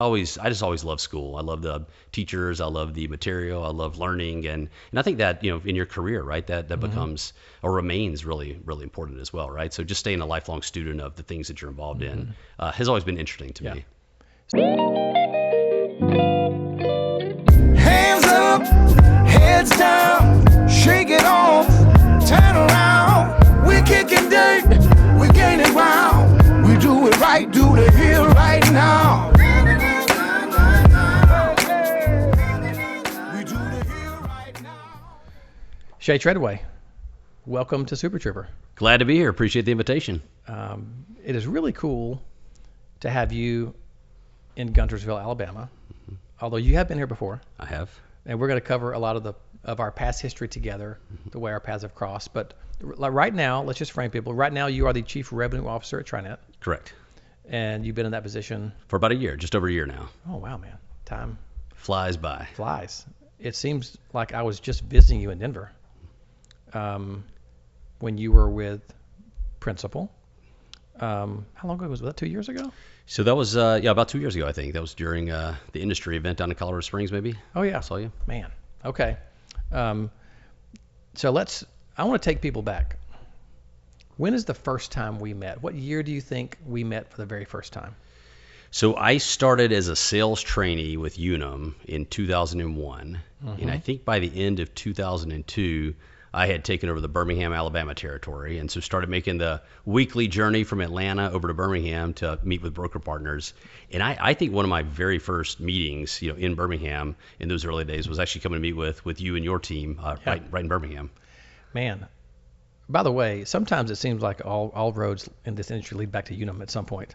I just always love school. I love the teachers. I love the material. I love learning, and I think that in your career, right, that becomes or remains really really important as well, right? So just staying a lifelong student of the things that you're involved in has always been interesting to me. Hands up, heads down, shake it off, turn around. We're kicking dirt, we're gaining ground. We do it right, do the hill right now. Shea Treadway, welcome to Super TRUEper. Glad to be here. Appreciate the invitation. It is really cool to have you in Guntersville, Alabama, although you have been here before. I have. And we're going to cover a lot of our past history together, the way our paths have crossed. But right now, let's just frame people. Right now, you are the Chief Revenue Officer at TriNet. Correct. And you've been in that position for about a year, just over a year now. Oh, wow, man. Time flies by. Flies. It seems like I was just visiting you in Denver. When you were with Principal. How long ago was that? 2 years ago? So that was about 2 years ago, I think. That was during the industry event down in Colorado Springs, maybe. Oh yeah, I saw you. Man. Okay. So I want to take people back. When is the first time we met? What year do you think we met for the very first time? So I started as a sales trainee with Unum in 2001, and I think by the end of 2002. I had taken over the Birmingham, Alabama territory, and so started making the weekly journey from Atlanta over to Birmingham to meet with broker partners. And I think one of my very first meetings, in Birmingham in those early days was actually coming to meet with you and your team right in Birmingham. Man, by the way, sometimes it seems like all roads in this industry lead back to Unum at some point.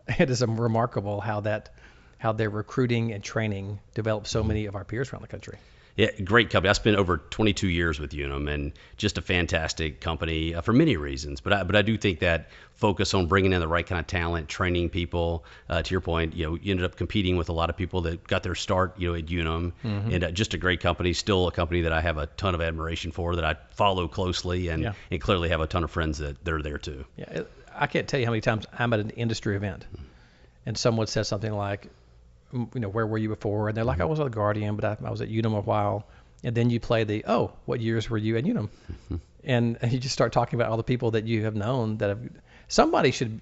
It is remarkable how their recruiting and training developed so many of our peers around the country. Yeah, great company. I spent over 22 years with Unum, and just a fantastic company for many reasons. But I do think that focus on bringing in the right kind of talent, training people. To your point, you ended up competing with a lot of people that got their start, at Unum, and just a great company. Still a company that I have a ton of admiration for, that I follow closely, and clearly have a ton of friends that they're there too. Yeah, I can't tell you how many times I'm at an industry event, and someone says something like, where were you before? And they're like, I was at Guardian, but I was at Unum a while. And then you play what years were you at Unum? And you just start talking about all the people that you have known somebody should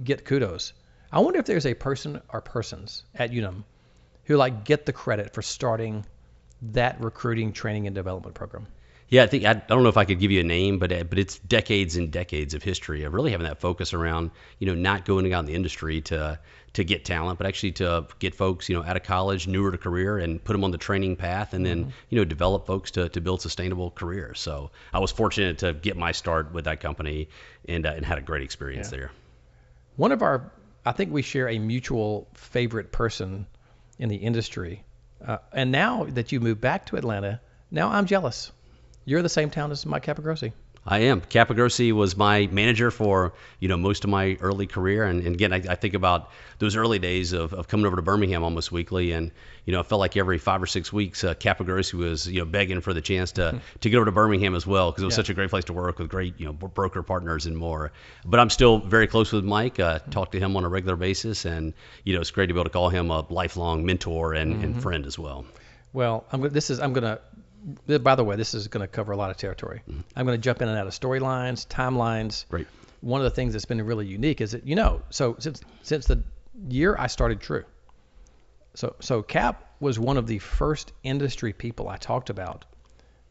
get kudos. I wonder if there's a person or persons at Unum who get the credit for starting that recruiting, training, and development program. Yeah, I don't know if I could give you a name, but it's decades and decades of history of really having that focus around, not going out in the industry to get talent, but actually to get folks, out of college, newer to career, and put them on the training path, and then, develop folks to build sustainable careers. So I was fortunate to get my start with that company and had a great experience there. I think we share a mutual favorite person in the industry. And now that you moved back to Atlanta, now I'm jealous. You're the same town as Mike Capagrossi. I am. Capagrossi was my manager for, most of my early career. And again, I think about those early days of coming over to Birmingham almost weekly. And, I felt like every 5 or 6 weeks, Capagrossi was, begging for the chance to get over to Birmingham as well, because it was such a great place to work with great, broker partners and more. But I'm still very close with Mike, talk to him on a regular basis. And, it's great to be able to call him a lifelong mentor and friend as well. Well, by the way, this is going to cover a lot of territory. I'm going to jump in and out of storylines, timelines. Right. One of the things that's been really unique is that, so since the year I started True, so Cap was one of the first industry people I talked about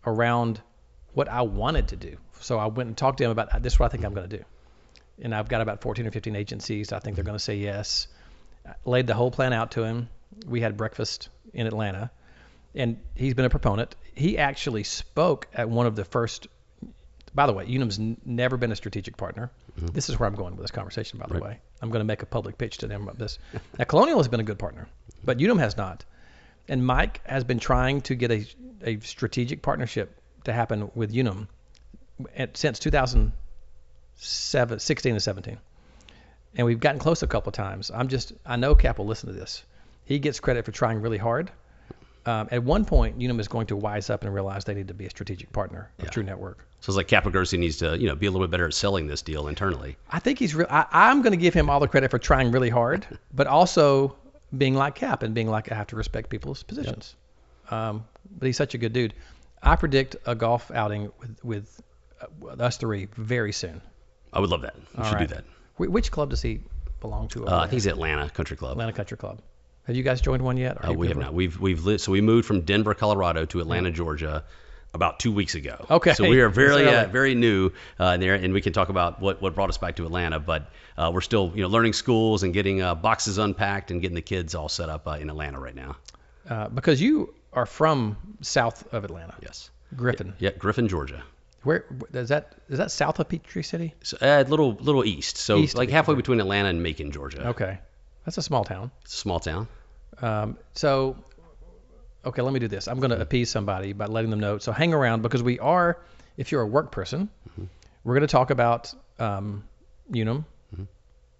around what I wanted to do. So I went and talked to him about, this is what I think I'm going to do. And I've got about 14 or 15 agencies. I think they're going to say yes. I laid the whole plan out to him. We had breakfast in Atlanta. And he's been a proponent. He actually spoke at one of the first, by the way, Unum's never been a strategic partner. This is where I'm going with this conversation, by the way. I'm going to make a public pitch to them about this. Now, Colonial has been a good partner, but Unum has not. And Mike has been trying to get a strategic partnership to happen with Unum since 2016 and 17. And we've gotten close a couple of times. I know Cap will listen to this. He gets credit for trying really hard. At one point, Unum is going to wise up and realize they need to be a strategic partner of True Network. So it's like Capagrossi needs to, be a little bit better at selling this deal internally. I think he's I'm going to give him all the credit for trying really hard, but also being like Cap and being like I have to respect people's positions. But he's such a good dude. I predict a golf outing with us three very soon. I would love that. We should do that. Which club does he belong to? I think it's Atlanta Country Club. Atlanta Country Club. Have you guys joined one yet? We have not. We've lived. So we moved from Denver, Colorado, to Atlanta, Georgia, about 2 weeks ago. Okay. So we are very new there, and we can talk about what brought us back to Atlanta. But we're still learning schools and getting boxes unpacked and getting the kids all set up in Atlanta right now. Because you are from south of Atlanta. Yes. Griffin. Yeah, Griffin, Georgia. Where is that south of Peachtree City? So, little east. So East like halfway between Atlanta and Macon, Georgia. Okay. That's a small town. It's a small town. So, okay, let me do this. I'm going to appease somebody by letting them know. So hang around because we are, if you're a work person, we're going to talk about Unum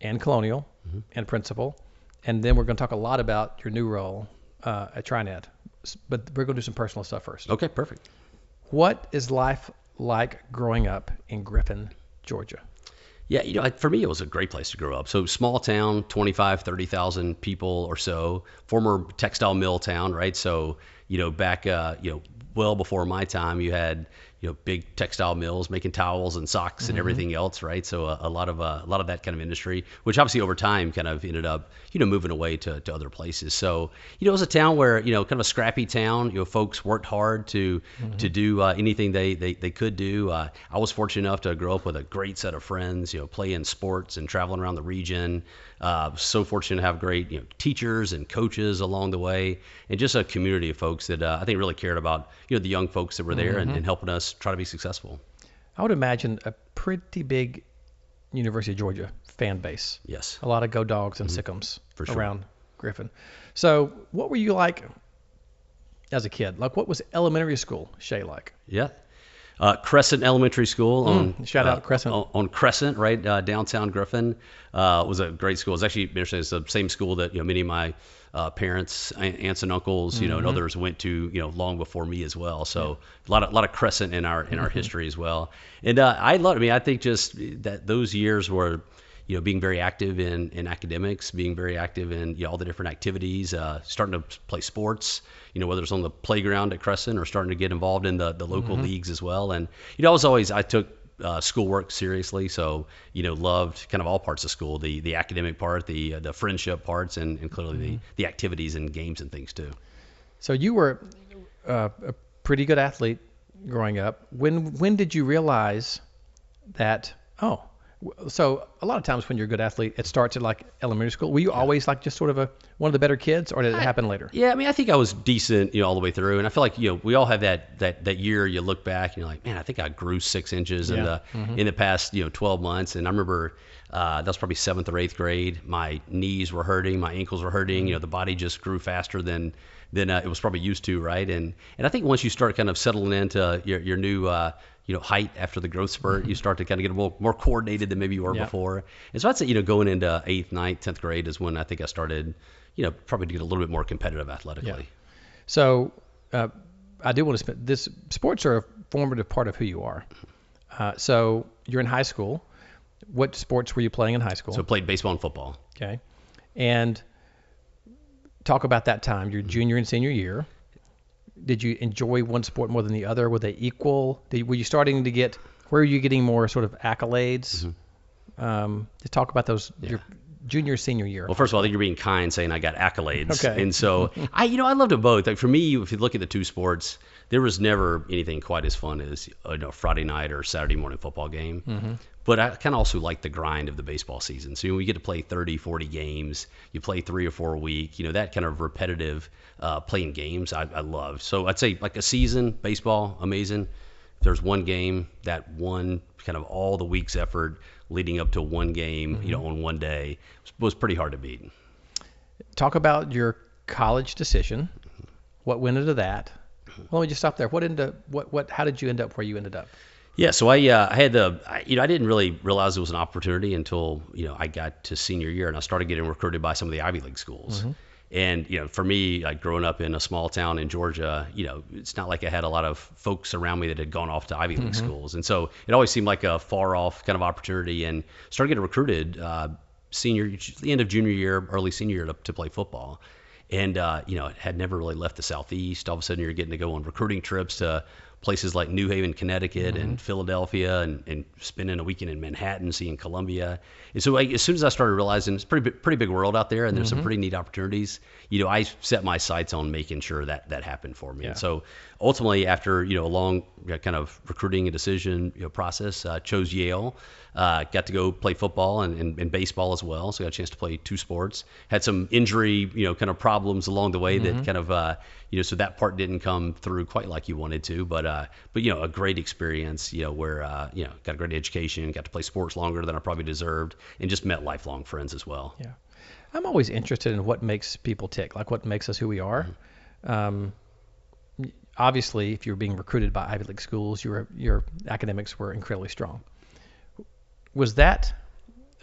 and Colonial and Principal. And then we're going to talk a lot about your new role at TriNet. But we're going to do some personal stuff first. Okay, perfect. What is life like growing up in Griffin, Georgia? Yeah, for me, it was a great place to grow up. So small town, 25, 30,000 people or so, former textile mill town, right? So, back, well before my time, you had, big textile mills making towels and socks and everything else, right? So a lot of that kind of industry, which obviously over time kind of ended up, moving away to other places. So, it was a town where, kind of a scrappy town, folks worked hard to do anything they could do. I was fortunate enough to grow up with a great set of friends, playing sports and traveling around the region. So fortunate to have great, teachers and coaches along the way, and just a community of folks that I think really cared about, the young folks that were there and helping us try to be successful. I would imagine a pretty big University of Georgia fan base. Yes. A lot of Go Dogs and Sickums For sure. around Griffin. So what were you like as a kid? Like what was elementary school, Shea, like? Yeah. Crescent Elementary School on shout out Crescent. on Crescent, right, downtown Griffin, was a great school. It's actually interesting. It's the same school that many of my parents, aunts and uncles, and others went to, long before me as well. So a lot of Crescent in our history as well. And I love. I think just that those years were, being very active in academics, being very active in all the different activities, starting to play sports, whether it's on the playground at Crescent or starting to get involved in the local leagues as well. And I took schoolwork seriously, so loved kind of all parts of school, the academic part, the friendship parts, and clearly the activities and games and things too. So you were a pretty good athlete growing up. When did you realize that? So a lot of times when you're a good athlete, it starts at like elementary school. Were you always like just sort of one of the better kids, or did it happen later? Yeah, I think I was decent, all the way through, and I feel like we all have that year you look back and you're like, man, I think I grew 6 inches in the past 12 months, and I remember that was probably 7th or 8th grade. My knees were hurting, my ankles were hurting. The body just grew faster than it was probably used to, right? And I think once you start kind of settling into your new height after the growth spurt, you start to kind of get a little more coordinated than maybe you were before. And so I'd say, going into 8th, 9th, 10th grade is when I think I started, probably to get a little bit more competitive athletically. Yeah. So I do want to spend this. Sports are a formative part of who you are. So you're in high school. What sports were you playing in high school? So I played baseball and football. Okay. And talk about that time, your junior and senior year. Did you enjoy one sport more than the other? Were they equal? Were you starting to get, where are you getting more sort of accolades? To talk about those, your junior, senior year. Well, first of all, I think you're being kind saying I got accolades. Okay. And so I loved them both. Like for me, if you look at the two sports, there was never anything quite as fun as a Friday night or Saturday morning football game. But I kind of also like the grind of the baseball season. So we get to play 30, 40 games. You play 3 or 4 a week. That kind of repetitive playing games I love. So I'd say like a season, baseball, amazing. If there's one game, that one kind of all the week's effort leading up to one game, on one day was pretty hard to beat. Talk about your college decision. What went into that? Well, let me just stop there. How did you end up where you ended up? Yeah, so I didn't really realize it was an opportunity until, I got to senior year and I started getting recruited by some of the Ivy League schools. And, for me, like growing up in a small town in Georgia, it's not like I had a lot of folks around me that had gone off to Ivy League schools. And so it always seemed like a far off kind of opportunity, and started getting recruited the end of junior year, early senior year to play football. And, had never really left the Southeast. All of a sudden you're getting to go on recruiting trips to places like New Haven, Connecticut and Philadelphia and spending a weekend in Manhattan, seeing Columbia. And so as soon as I started realizing it's a pretty big world out there and there's some pretty neat opportunities, I set my sights on making sure that happened for me. Yeah. And so ultimately after, a long kind of recruiting and decision process, chose Yale. Got to go play football and baseball as well. So I got a chance to play 2 sports. Had some injury, kind of problems along the way that kind of, so that part didn't come through quite like you wanted to. But a great experience, where, got a great education, got to play sports longer than I probably deserved, and just met lifelong friends as well. Yeah. I'm always interested in what makes people tick, like what makes us who we are. Obviously, if you were being recruited by Ivy League schools, your academics were incredibly strong. Was that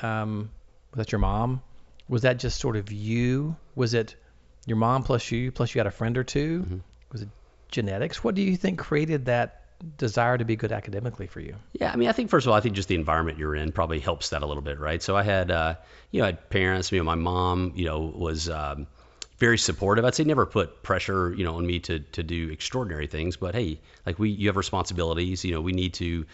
your mom? Was that just sort of you? Was it your mom plus you got a friend or two? Was it genetics? What do you think created that desire to be good academically for you? Yeah, I think first of all, I think just the environment you're in probably helps that a little bit, right? So I had, I had parents. My mom, was very supportive. I'd say never put pressure, on me to do extraordinary things, but hey, like you have responsibilities. We need to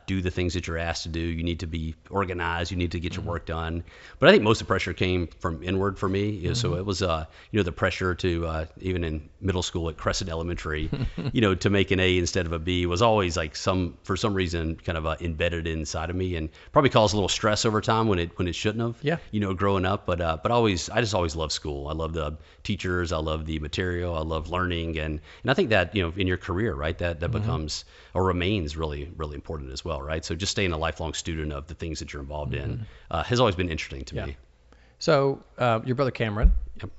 do the things that you're asked to do. You need to be organized. You need to get your work done. But I think most of the pressure came from inward for me. So it was, the pressure to even in middle school at Crescent Elementary, to make an A instead of a B was always like for some reason kind of embedded inside of me, and probably caused a little stress over time when it shouldn't have. Yeah. Growing up, but I just always loved school. I love the teachers. I love the material. I love learning, and I think that in your career, right, that becomes or remains really, really important as well, right? So just staying a lifelong student of the things that you're involved in has always been interesting to me. So your brother Cameron,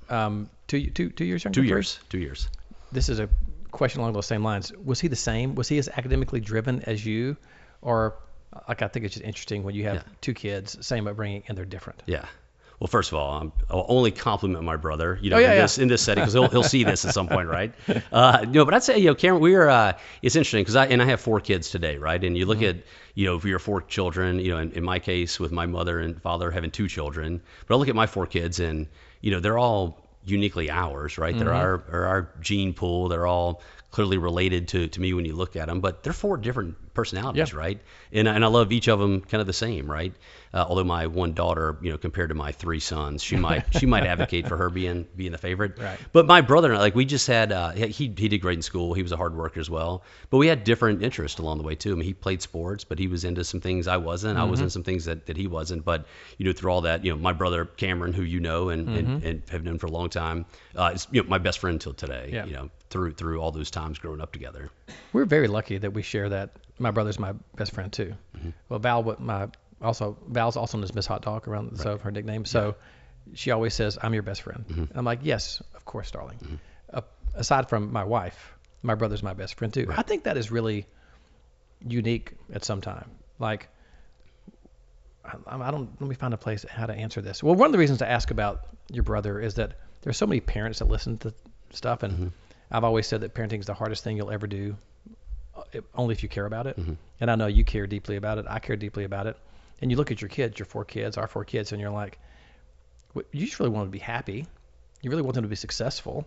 2 years younger? 2 years. 2 years. This is a question along those same lines. Was he the same? Was he as academically driven as you, or I think it's just interesting when you have 2 kids, same upbringing, and they're different. Yeah. Well, first of all, I'll only compliment my brother, in this setting, because he'll see this at some point, right? But I'd say, Cameron, it's interesting because I have 4 kids today, right? And you look at, if your 4 children, in my case with my mother and father having 2 children, but I look at my 4 kids and, they're all uniquely ours, right? They're our gene pool. They're all clearly related to me when you look at them, but they're 4 different personalities, right? And I love each of them kind of the same, right? Although my one daughter, compared to my 3 sons, she might advocate for her being the favorite. Right. But my brother and I, we just had he did great in school. He was a hard worker as well. But we had different interests along the way too. He played sports, but he was into some things I wasn't. I was into some things that he wasn't. But through all that, my brother Cameron, who and have known for a long time, is my best friend till today. Yeah. Through all those times growing up together. We're very lucky that we share that. My brother's my best friend too. Well, Val's also known as Miss Hot Dog around, so her nickname. So she always says, "I'm your best friend." And I'm like, "Yes, of course, darling." Aside from my wife, my brother's my best friend too. Right. I think that is really unique at some time. Like, let me find a place how to answer this. Well, one of the reasons to ask about your brother is that there's so many parents that listen to stuff, and I've always said that parenting is the hardest thing you'll ever do, only if you care about it. And I know you care deeply about it. I care deeply about it. And you look at your kids, your 4 kids, our 4 kids, and you're like, you just really want them to be happy. You really want them to be successful.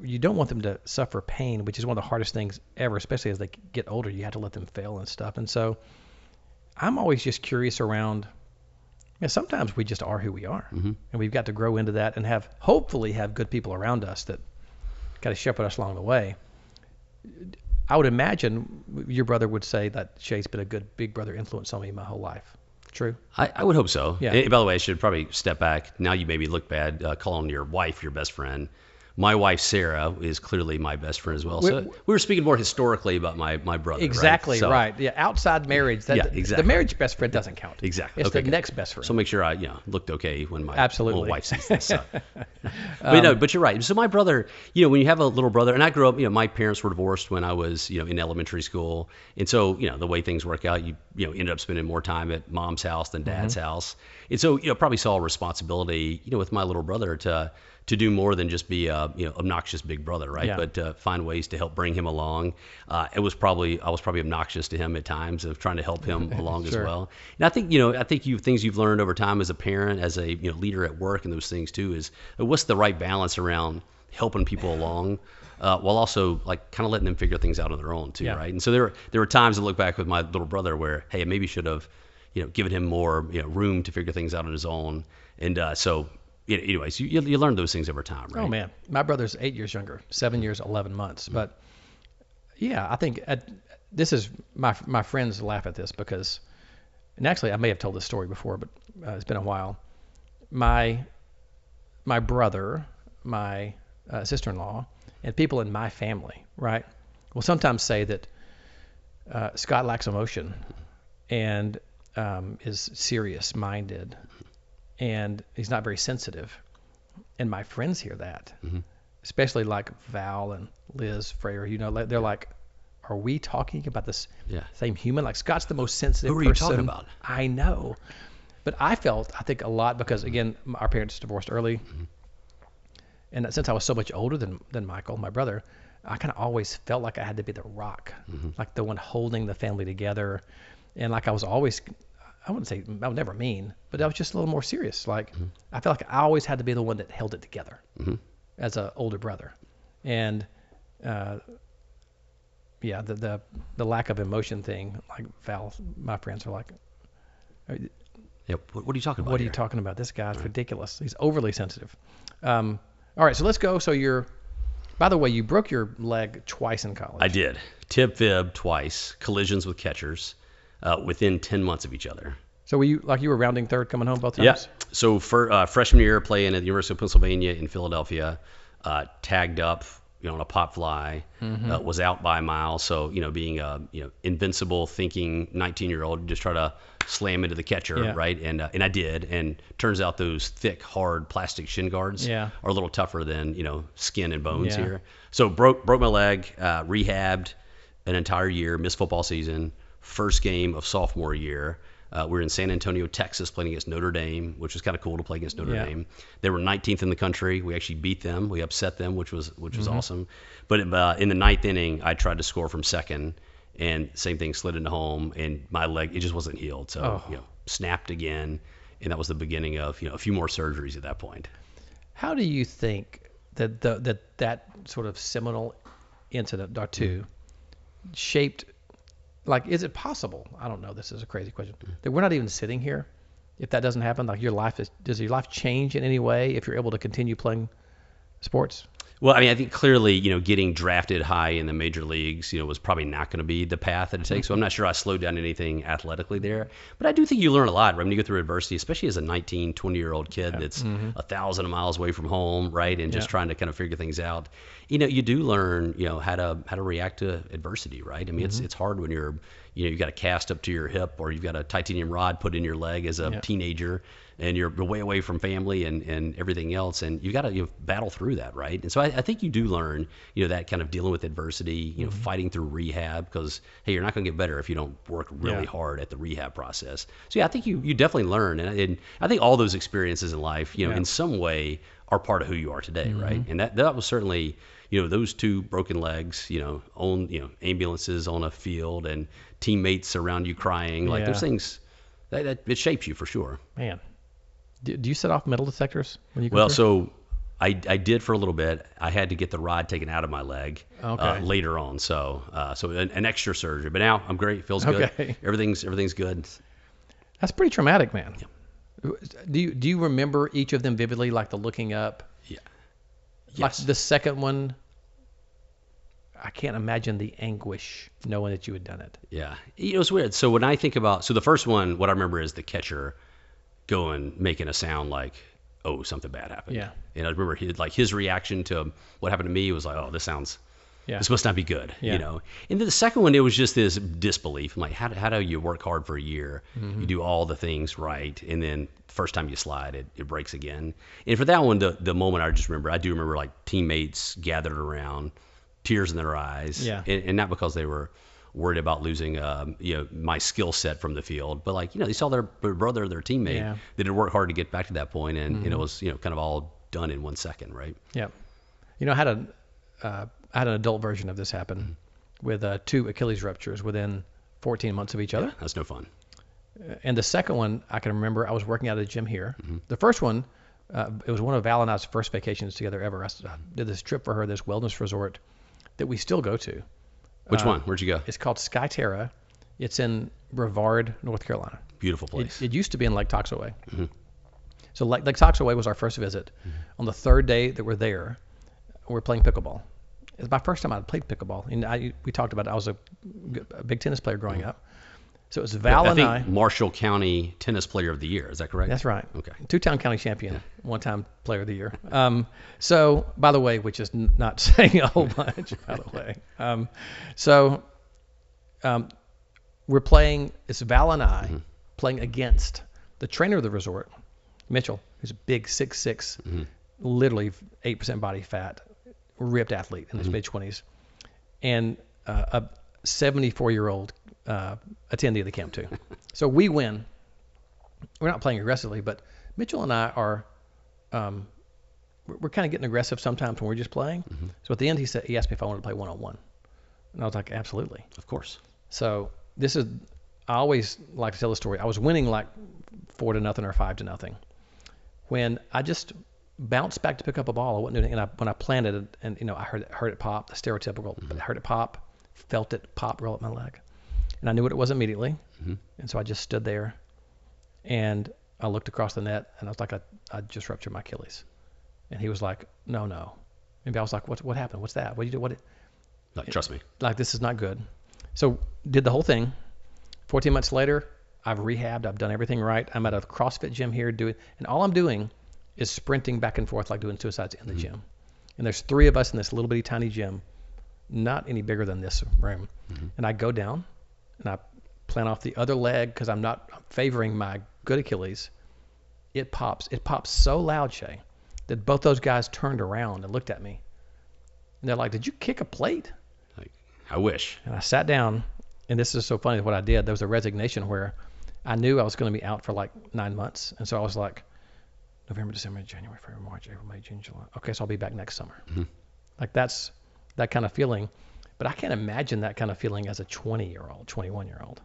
You don't want them to suffer pain, which is one of the hardest things ever, especially as they get older. You have to let them fail and stuff. And so I'm always just curious around, sometimes we just are who we are. And we've got to grow into that and hopefully have good people around us that kind of shepherd us along the way. I would imagine your brother would say that Shea's been a good big brother influence on me my whole life. True? I would hope so. Yeah. And by the way, I should probably step back. Now you maybe look bad calling your wife your best friend. My wife, Sarah, is clearly my best friend as well. So we were speaking more historically about my brother. Exactly, right? Yeah, outside marriage. Exactly. The marriage best friend doesn't count. Exactly. It's the next best friend. So make sure I looked okay when my Absolutely. little wife sees this. So. But you're right. So my brother, when you have a little brother, and I grew up, my parents were divorced when I was, in elementary school. And so, the way things work out, you ended up spending more time at mom's house than dad's house. And so, probably saw a responsibility, with my little brother to do more than just be a, obnoxious big brother, right? Yeah. But to find ways to help bring him along. I was probably obnoxious to him at times of trying to help him along as Sure. well. And I think things you've learned over time as a parent, as a, leader at work and those things too, is what's the right balance around helping people along, while also like kind of letting them figure things out on their own too, Yeah. right? And so there were times I look back with my little brother where, hey, I maybe should have, given him more, room to figure things out on his own. And anyways, you learn those things over time, right? Oh man, my brother's 8 years younger, 7 years, 11 months. But yeah, I think this is my friends laugh at this because, and actually I may have told this story before, but it's been a while. My brother, my sister-in-law, and people in my family, right, will sometimes say that Scott lacks emotion and is serious-minded, and he's not very sensitive. And my friends hear that, especially like Val and Liz Freyer. They're like, "Are we talking about this same human? Like Scott's the most sensitive person." Who are you talking about? I know, but I think a lot because again, our parents divorced early, and since I was so much older than Michael, my brother, I kind of always felt like I had to be the rock, like the one holding the family together, and like I was always. I wouldn't say I was never mean, but I was just a little more serious. Like I felt like I always had to be the one that held it together as an older brother, and the lack of emotion thing. Like Val, my friends are like, Yeah. What are you talking about? "What are you talking about? This guy's ridiculous. He's overly sensitive." All right, so let's go. So by the way, you broke your leg twice in college. I did. Tib fib twice, collisions with catchers, within 10 months of each other. So you were rounding third coming home both Yeah. times? So for freshman year playing at the University of Pennsylvania in Philadelphia, tagged up, on a pop fly, was out by a mile. So, being a, invincible thinking 19-year-old, just try to slam into the catcher, right? And I did. And turns out those thick, hard plastic shin guards are a little tougher than, skin and bones here. So broke my leg, rehabbed an entire year, missed football season. First game of sophomore year, we're in San Antonio, Texas, playing against Notre Dame, which was kind of cool to play against Notre Dame. They were 19th in the country. We actually beat them. We upset them, which was awesome. But in the ninth inning, I tried to score from second, and same thing, slid into home, and my leg, it just wasn't healed. So snapped again, and that was the beginning of a few more surgeries at that point. How do you think that that sort of seminal incident or two shaped? Like, is it possible? I don't know. This is a crazy question. That we're not even sitting here if that doesn't happen. Like, does your life change in any way if you're able to continue playing sports? Well, I think clearly, getting drafted high in the major leagues, was probably not going to be the path that it takes. So I'm not sure I slowed down anything athletically there. But I do think you learn a lot, right? When you go through adversity, especially as a 19, 20-year-old kid that's 1,000 miles away from home, right? And just trying to kind of figure things out. You do learn, how to react to adversity, right? It's hard when you've got a cast up to your hip or you've got a titanium rod put in your leg as a teenager, and you're way away from family and everything else, and you got to battle through that, right? And so I think you do learn, that kind of dealing with adversity, fighting through rehab, because hey, you're not going to get better if you don't work really hard at the rehab process. So I think you definitely learn, and I think all those experiences in life, in some way, are part of who you are today, right? And that was certainly, those two broken legs, on ambulances on a field and teammates around you crying, like those things, that it shapes you for sure. Man. Do you set off metal detectors when you go through? So I did for a little bit. I had to get the rod taken out of my leg later on. So an extra surgery. But now I'm great. Feels good. Everything's good. That's pretty traumatic, man. Yeah. Do you remember each of them vividly, like the looking up? Yeah. Like the second one, I can't imagine the anguish knowing that you had done it. Yeah. It's weird. So when I think about, the first one, what I remember is the catcher making a sound like, oh, something bad happened. Yeah. And I remember his reaction to what happened to me was like, oh, this must not be good, And then the second one, it was just this disbelief. I'm like, how do you work hard for a year? You do all the things right, and then first time you slide, it breaks again. And for that one, the moment I do remember like teammates gathered around, tears in their eyes, and not because they were worried about losing, my skill set from the field. But like, they saw their brother, their teammate, they did work hard to get back to that point, and it was, kind of all done in 1 second, right? Yeah. I had an adult version of this happen with 2 Achilles ruptures within 14 months of each other. Yeah, that's no fun. And the second one, I can remember, I was working out at a gym here. The first one, it was one of Val and I's first vacations together ever. I did this trip for her, this wellness resort that we still go to. Which one? Where'd you go? It's called Skyterra. It's in Brevard, North Carolina. Beautiful place. It used to be in Lake Toxaway. So Lake Toxaway was our first visit. On the 3rd day that we're there, we're playing pickleball. It's my first time I'd played pickleball. And we talked about it. I was a big tennis player growing up. So it was Val and I. Marshall County Tennis Player of the Year. Is that correct? That's right. Okay. 2-time county champion, 1-time Player of the Year. So, by the way, which is not saying a whole bunch, by the way. We're playing, it's Val and I playing against the trainer of the resort, Mitchell, who's a big 6'6", literally 8% body fat, ripped athlete in his mid-20s, and a 74-year-old attendee of the camp too. So we win. We're not playing aggressively, but Mitchell and I are, we're kind of getting aggressive sometimes when we're just playing. So at the end, he asked me if I wanted to play one-on-one. And I was like, absolutely. Of course. So I always like to tell the story. I was winning like 4-0 or 5-0. When I just bounced back to pick up a ball, I wasn't doing it. And when I planted it, and I heard it pop, the stereotypical, I heard it pop, felt it pop, roll up my leg. And I knew what it was immediately. And so I just stood there and I looked across the net and I was like, I just ruptured my Achilles. And he was like, no. And I was like, what happened? What's that? What did you do? Like, trust me. Like, this is not good. So did the whole thing. 14 months later, I've rehabbed. I've done everything right. I'm at a CrossFit gym here and all I'm doing is sprinting back and forth like doing suicides in the gym. And there's 3 of us in this little bitty tiny gym, not any bigger than this room. And I go down and I plant off the other leg because I'm not favoring my good Achilles. It pops. It pops so loud, Shea, that both those guys turned around and looked at me. And they're like, did you kick a plate? Like, I wish. And I sat down, and this is so funny what I did. There was a resignation where I knew I was going to be out for like 9 months. And so I was like, November, December, January, February, March, April, May, June, July. Okay, so I'll be back next summer. Like that's that kind of feeling. But I can't imagine that kind of feeling as a 20-year-old, 21-year-old.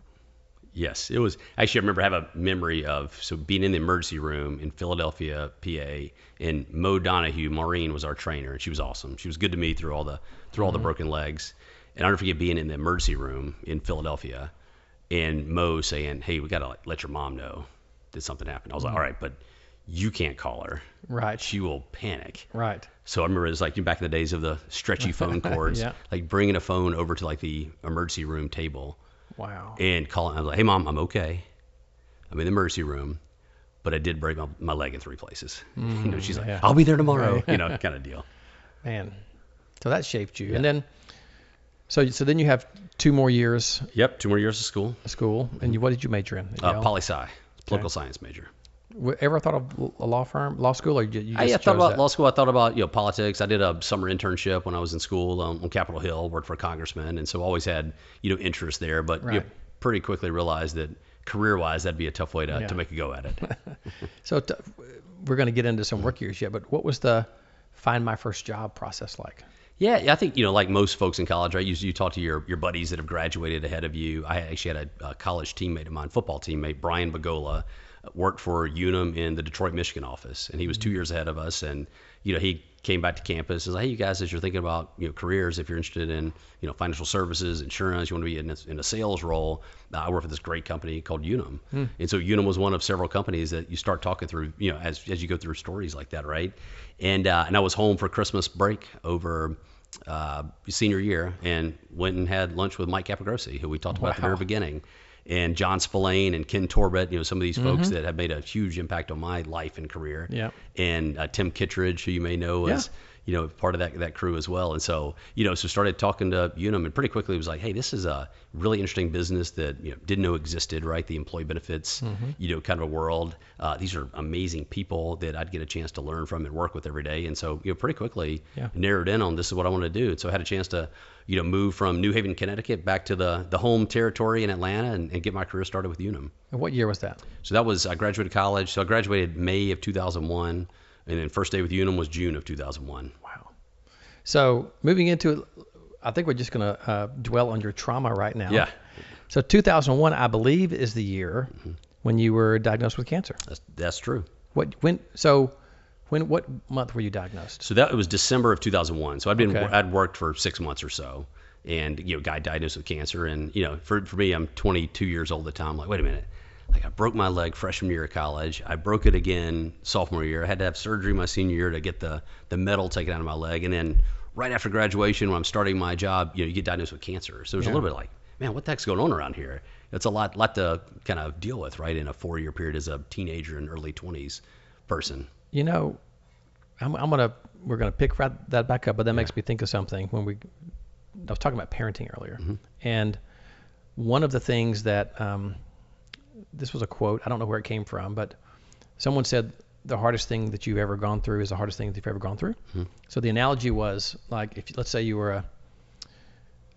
Yes, it was. Actually, I remember I have a memory of being in the emergency room in Philadelphia, PA, and Mo Donahue, Maureen, was our trainer, and she was awesome. She was good to me through all the broken legs. And I'll never forget being in the emergency room in Philadelphia, and Mo saying, "Hey, we gotta let your mom know that something happened." I was like, "All right, but you can't call her. Right. She will panic." Right. So I remember it was like back in the days of the stretchy phone cords, like bringing a phone over to like the emergency room table. Wow. And calling, I was like, "Hey, Mom, I'm okay. I'm in the emergency room, but I did break my leg in 3 places." She's like, "I'll be there tomorrow," kind of deal. Man, so that shaped you. And then, so then you have 2 more years. Yep, 2 more years of school. And what did you major in? Poli-sci, political science major. Ever thought of a law school, or you just I thought about law school. I thought about politics. I did a summer internship when I was in school on Capitol Hill. Worked for a congressman, and so always had interest there. But pretty quickly realized that career-wise, that'd be a tough way to make a go at it. So we're going to get into some work years yet. But what was the find my first job process like? Yeah, I think like most folks in college, right? You talk to your buddies that have graduated ahead of you. I actually had a college teammate of mine, football teammate, Brian Bagola, worked for Unum in the Detroit, Michigan office, and he was 2 years ahead of us. And he came back to campus and was like, "Hey, you guys, as you're thinking about careers, if you're interested in financial services, insurance, you want to be in a sales role, I work for this great company called Unum." And so Unum was one of several companies that you start talking through, as you go through stories like that, right? And I was home for Christmas break over senior year and went and had lunch with Mike Capagrossi, who we talked about at the very beginning. And John Spillane and Ken Torbett, some of these folks that have made a huge impact on my life and career. Yeah. And Tim Kittredge, who you may know, was part of that crew as well. And so, so started talking to Unum, and pretty quickly it was like, hey, this is a really interesting business that, didn't know existed, right? The employee benefits, kind of a world. These are amazing people that I'd get a chance to learn from and work with every day. And so, pretty quickly narrowed in on this is what I want to do. And so I had a chance to, move from New Haven, Connecticut back to the home territory in Atlanta and get my career started with Unum. And what year was that? So that was, I graduated college. So I graduated May of 2001. And then first day with Unum was June of 2001. Wow. So moving into it, I think we're just going to dwell on your trauma right now. Yeah. So 2001, I believe, is the year when you were diagnosed with cancer. That's true. What month were you diagnosed? So it was December of 2001. So I'd worked for 6 months or so, and guy diagnosed with cancer. And for me, I'm 22 years old at the time. I'm like, wait a minute. Like, I broke my leg freshman year of college. I broke it again sophomore year. I had to have surgery my senior year to get the metal taken out of my leg. And then right after graduation, when I'm starting my job, you get diagnosed with cancer. So there's a little bit like, man, what the heck's going on around here? It's a lot to kind of deal with, right, in a 4-year period as a teenager and early 20s person. We're gonna pick that back up, but that makes me think of something. I was talking about parenting earlier, and one of the things that this was a quote. I don't know where it came from, but someone said the hardest thing that you've ever gone through is the hardest thing that you've ever gone through. So the analogy was like, let's say you were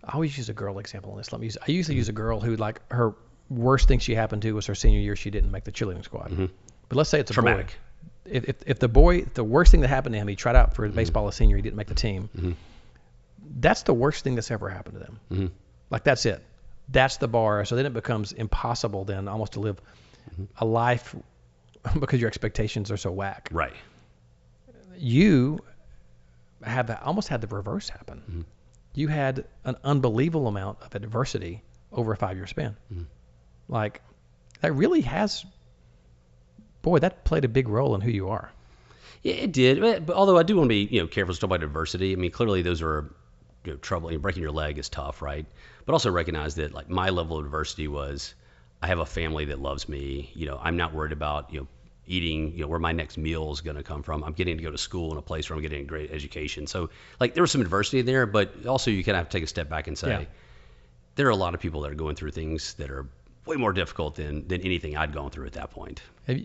I always use a girl example on this. I usually use a girl who, like, her worst thing she happened to was her senior year. She didn't make the cheerleading squad. But let's say it's a traumatic boy. If the worst thing that happened to him, he tried out for baseball as senior, he didn't make the team. That's the worst thing that's ever happened to them. Like, that's it. That's the bar. So then it becomes impossible then almost to live a life because your expectations are so whack. Right. You almost had the reverse happen. You had an unbelievable amount of adversity over a 5-year span. Like, that really has, that played a big role in who you are. Yeah, it did. But although I do want to be, careful to talk about adversity. I mean, clearly those are trouble. Breaking your leg is tough, right? But also recognize that, like, my level of adversity was, I have a family that loves me. I'm not worried about, eating, where my next meal is going to come from. I'm getting to go to school in a place where I'm getting a great education. So, like, there was some adversity there, but also you kind of have to take a step back and say, there are a lot of people that are going through things that are way more difficult than anything I'd gone through at that point. Have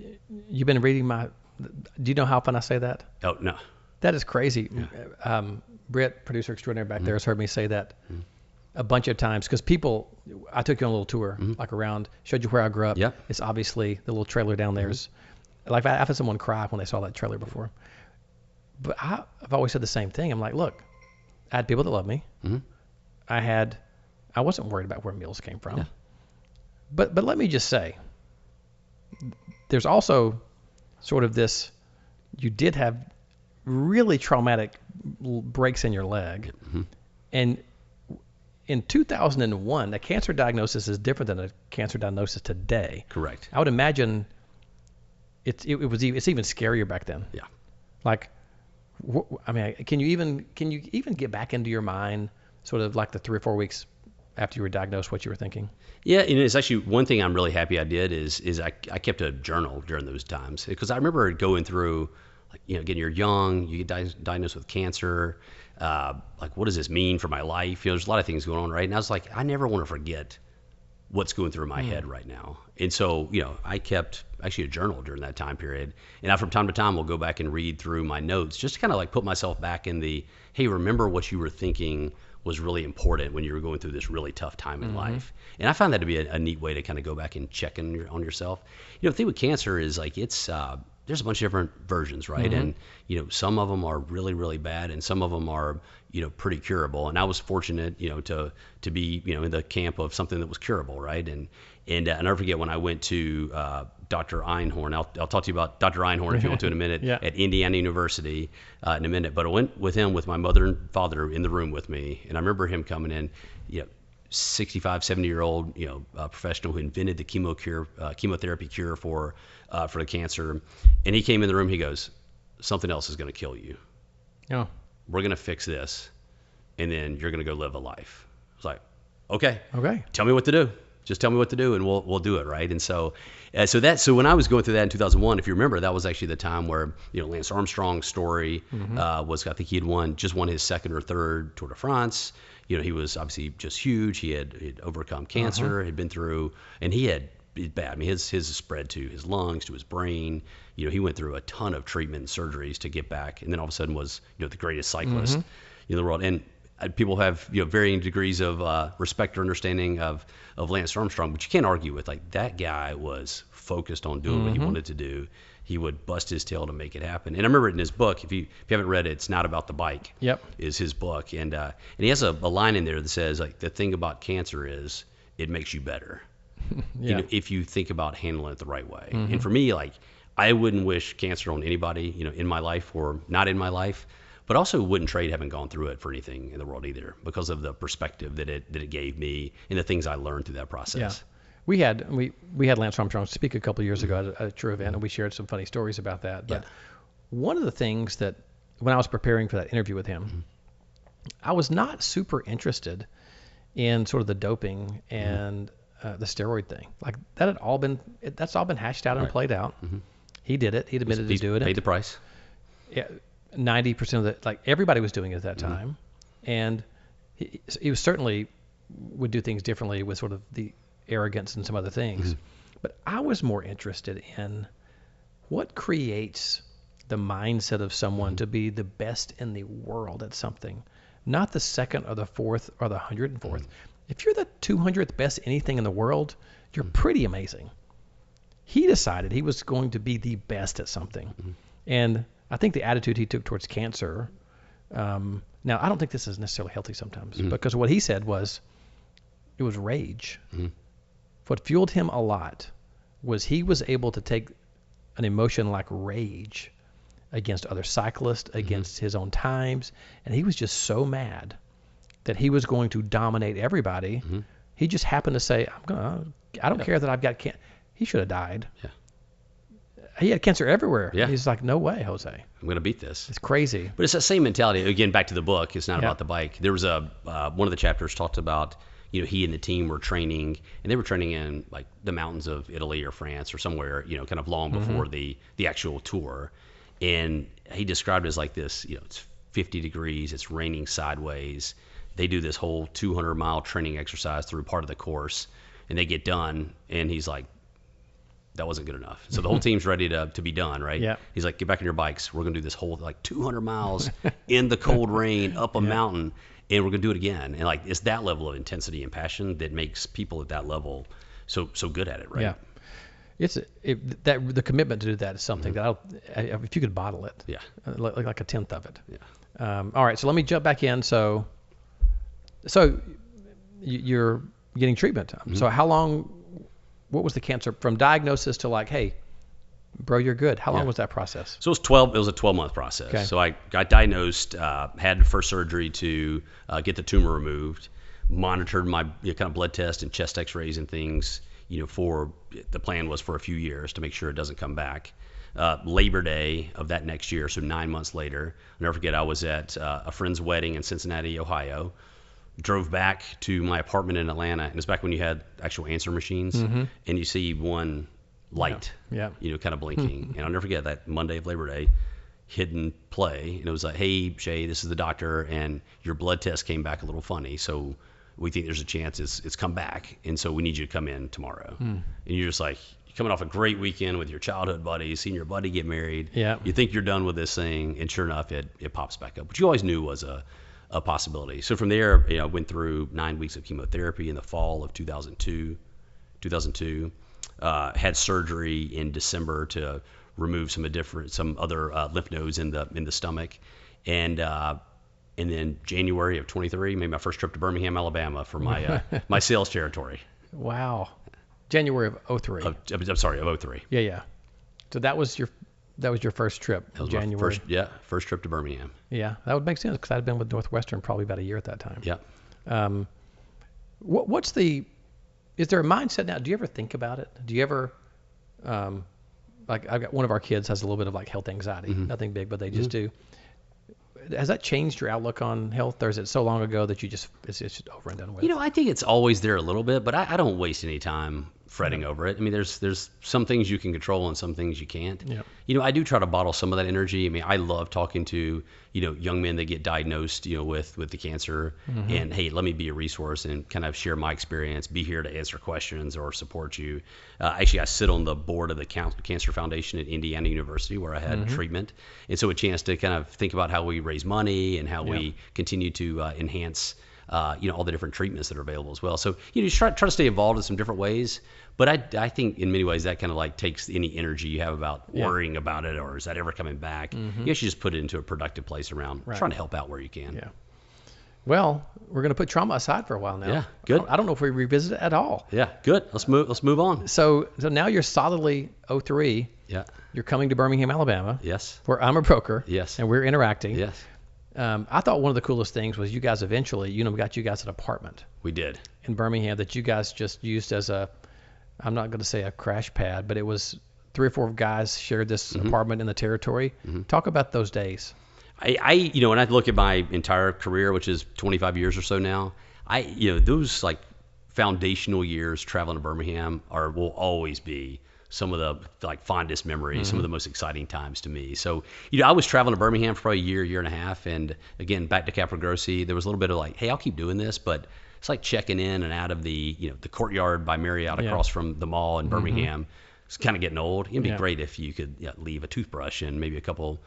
you been reading do you know how often I say that? Oh, no. That is crazy. Britt, producer extraordinaire back there, has heard me say that a bunch of times, because I took you on a little tour, like around, showed you where I grew up. Yeah. It's obviously the little trailer down there is, like, I've had someone cry when they saw that trailer before. But I've always said the same thing. I'm like, look, I had people that loved me. I wasn't worried about where meals came from. Yeah. But let me just say, there's also sort of this, you did have really traumatic breaks in your leg. And in 2001, a cancer diagnosis is different than a cancer diagnosis today. Correct. I would imagine it's even scarier back then. Yeah. Like, I mean, can you even get back into your mind sort of like the 3 or 4 weeks after you were diagnosed, what you were thinking? Yeah, and it's actually one thing I'm really happy I did is I kept a journal during those times, because I remember going through, like, again, you're young, you get diagnosed with cancer, like, what does this mean for my life? There's a lot of things going on, right? And I was like, I never want to forget what's going through my head right now. And so, I kept actually a journal during that time period. And from time to time, we'll go back and read through my notes, just to kind of like put myself back in the, hey, remember what you were thinking was really important when you were going through this really tough time in life. And I found that to be a neat way to kind of go back and check on yourself. The thing with cancer is, like, it's, there's a bunch of different versions, right? And, some of them are really, really bad, and some of them are, pretty curable. And I was fortunate, to be, in the camp of something that was curable, right? And I'll never forget when I went to Dr. Einhorn. I'll talk to you about Dr. Einhorn if you want to in a minute, at Indiana University in a minute. But I went with him with my mother and father in the room with me. And I remember him coming in, 65, 70-year-old, professional who invented the chemotherapy cure for the cancer. And he came in the room, he goes, something else is going to kill you. Oh. We're going to fix this, and then you're going to go live a life. I was like, okay. Tell me what to do. Just tell me what to do, and we'll do it, right? And so when I was going through that in 2001, if you remember, that was actually the time where Lance Armstrong's story was, I think he had just won his second or third Tour de France. He was obviously just huge. He had overcome cancer, had been through, and he had bad. I mean, his spread to his lungs, to his brain. He went through a ton of treatment and surgeries to get back, and then all of a sudden was the greatest cyclist in the world. And people have varying degrees of respect or understanding of Lance Armstrong, but you can't argue with, like, that guy was focused on doing what he wanted to do. He would bust his tail to make it happen. And I remember it in his book. If you haven't read it, It's Not About the Bike. Yep, is his book, and he has a line in there that says, like, the thing about cancer is it makes you better. If you think about handling it the right way. And for me, like, I wouldn't wish cancer on anybody, in my life or not in my life. But also wouldn't trade having gone through it for anything in the world either, because of the perspective that it gave me and the things I learned through that process. Yeah. We had Lance Armstrong speak a couple of years ago at a True event, and we shared some funny stories about that. But one of the things that, when I was preparing for that interview with him, I was not super interested in sort of the doping and the steroid thing. Like, that's all been hashed out and played out. He did it. He admitted to doing it. Paid the price. Yeah. 90% of the, like, everybody was doing it at that time. And he was certainly would do things differently with sort of the arrogance and some other things. But I was more interested in what creates the mindset of someone to be the best in the world at something, not the second or the fourth or the 104th. If you're the 200th best anything in the world, you're pretty amazing. He decided he was going to be the best at something. And I think the attitude he took towards cancer, now I don't think this is necessarily healthy sometimes, because what he said was, it was rage. What fueled him a lot was he was able to take an emotion like rage against other cyclists, against his own times, and he was just so mad that he was going to dominate everybody. He just happened to say, I don't care that I've got cancer. He should have died. Yeah. He had cancer everywhere. Yeah. He's like, no way, Jose. I'm going to beat this. It's crazy. But it's that same mentality. Again, back to the book. It's not about the bike. There was one of the chapters talked about, he and the team were training, and they were training in, like, the mountains of Italy or France or somewhere, kind of long before the actual tour. And he described it as like this, it's 50 degrees, it's raining sideways. They do this whole 200-mile training exercise through part of the course, and they get done, and he's like, that wasn't good enough. So the whole team's ready to be done, right? Yeah. He's like, get back on your bikes. We're going to do this whole, like, 200 miles in the cold rain up a mountain, and we're going to do it again. And, like, it's that level of intensity and passion that makes people at that level so good at it, right? Yeah. The commitment to do that is something that if you could bottle it, like a tenth of it. Yeah. All right, so let me jump back in. So you're getting treatment. So how long? What was the cancer from diagnosis to, like, hey, bro, you're good? How long was that process? So it was a 12-month process. Okay. So I got diagnosed, had the first surgery to get the tumor removed, monitored my kind of blood test and chest x-rays and things, for the plan was for a few years to make sure it doesn't come back. Labor Day of that next year, so 9 months later, I'll never forget, I was at a friend's wedding in Cincinnati, Ohio. Drove back to my apartment in Atlanta, and it's back when you had actual answer machines, and you see one light, kind of blinking. And I'll never forget that Monday of Labor Day, hidden play, and it was like, hey, Shea, this is the doctor, and your blood test came back a little funny, so we think there's a chance it's come back, and so we need you to come in tomorrow. And you're just like, you're coming off a great weekend with your childhood buddies, seeing your buddy get married. Yeah. You think you're done with this thing, and sure enough, it pops back up, which you always knew was a possibility. So from there, I went through 9 weeks of chemotherapy in the fall of 2002. Had surgery in December to remove some other lymph nodes in the stomach, and then January of 23 made my first trip to Birmingham, Alabama for my my sales territory. Wow, January of 03. I'm sorry, of 03. Yeah. So that was your first trip, that was January. First trip to Birmingham. Yeah, that would make sense because I'd been with Northwestern probably about a year at that time. Yeah. Is there a mindset now? Do you ever think about it? Do you ever, like, I've got one of our kids has a little bit of, like, health anxiety, nothing big, but they just do. has that changed your outlook on health, or is it so long ago that it's just over and done with? I think it's always there a little bit, but I don't waste any time fretting over it. I mean, there's some things you can control and some things you can't. Yeah. I do try to bottle some of that energy. I mean, I love talking to, young men that get diagnosed, with the cancer, and hey, let me be a resource and kind of share my experience, be here to answer questions or support you. Actually, I sit on the board of the Cancer Foundation at Indiana University where I had treatment. And so a chance to kind of think about how we raise money and how we continue to enhance all the different treatments that are available as well. So just try to stay involved in some different ways. But I think in many ways that kind of like takes any energy you have about worrying about it, or is that ever coming back? You should just put it into a productive place around trying to help out where you can. Yeah. Well, we're going to put trauma aside for a while now. Yeah, good. I don't know if we revisit it at all. Yeah, good. Let's move on. So now you're solidly 03. Yeah. You're coming to Birmingham, Alabama. Yes. Where I'm a broker. Yes. And we're interacting. Yes. I thought one of the coolest things was you guys eventually, got you guys an apartment. We did. In Birmingham that you guys just used as I'm not going to say a crash pad, but it was 3 or 4 guys shared this apartment in the territory. Talk about those days. I when I look at my entire career, which is 25 years or so now, those like foundational years traveling to Birmingham will always be some of the like fondest memories, some of the most exciting times to me. So, I was traveling to Birmingham for probably a year and a half. And again, back to Capra Grossi, there was a little bit of like, hey, I'll keep doing this, but it's like checking in and out of the Courtyard by Marriott across from the mall in Birmingham. It's kind of getting old. It'd be great if you could leave a toothbrush and maybe a couple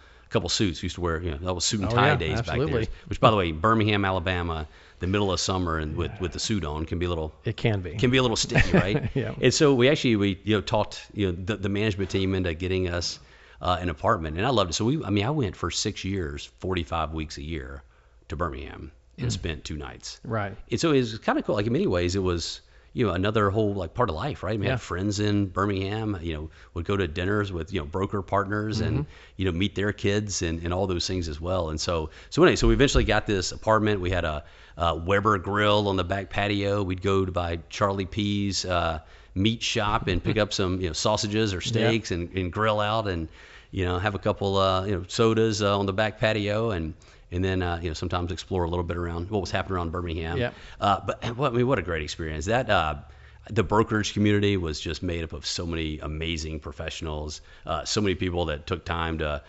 suits. We used to wear, that was suit and tie days absolutely. back there. Which, by the way, Birmingham, Alabama, the middle of summer and with the suit on can be a little. It can be a little sticky, right? Yeah. And so we talked the management team into getting us an apartment, and I loved it. So I went for 6 years, 45 weeks a year to Birmingham and spent 2 nights. Right. And so it was kind of cool. Like in many ways, it was another whole like part of life, right? I had friends in Birmingham. Would go to dinners with broker partners and meet their kids and all those things as well. And so anyway, so we eventually got this apartment. We had a Weber grill on the back patio. We'd go to buy Charlie P's meat shop and pick up some sausages or steaks and grill out and have a couple sodas on the back patio and then sometimes explore a little bit around what was happening around Birmingham. Yeah. But what a great experience. That the brokerage community was just made up of so many amazing professionals, so many people that took time to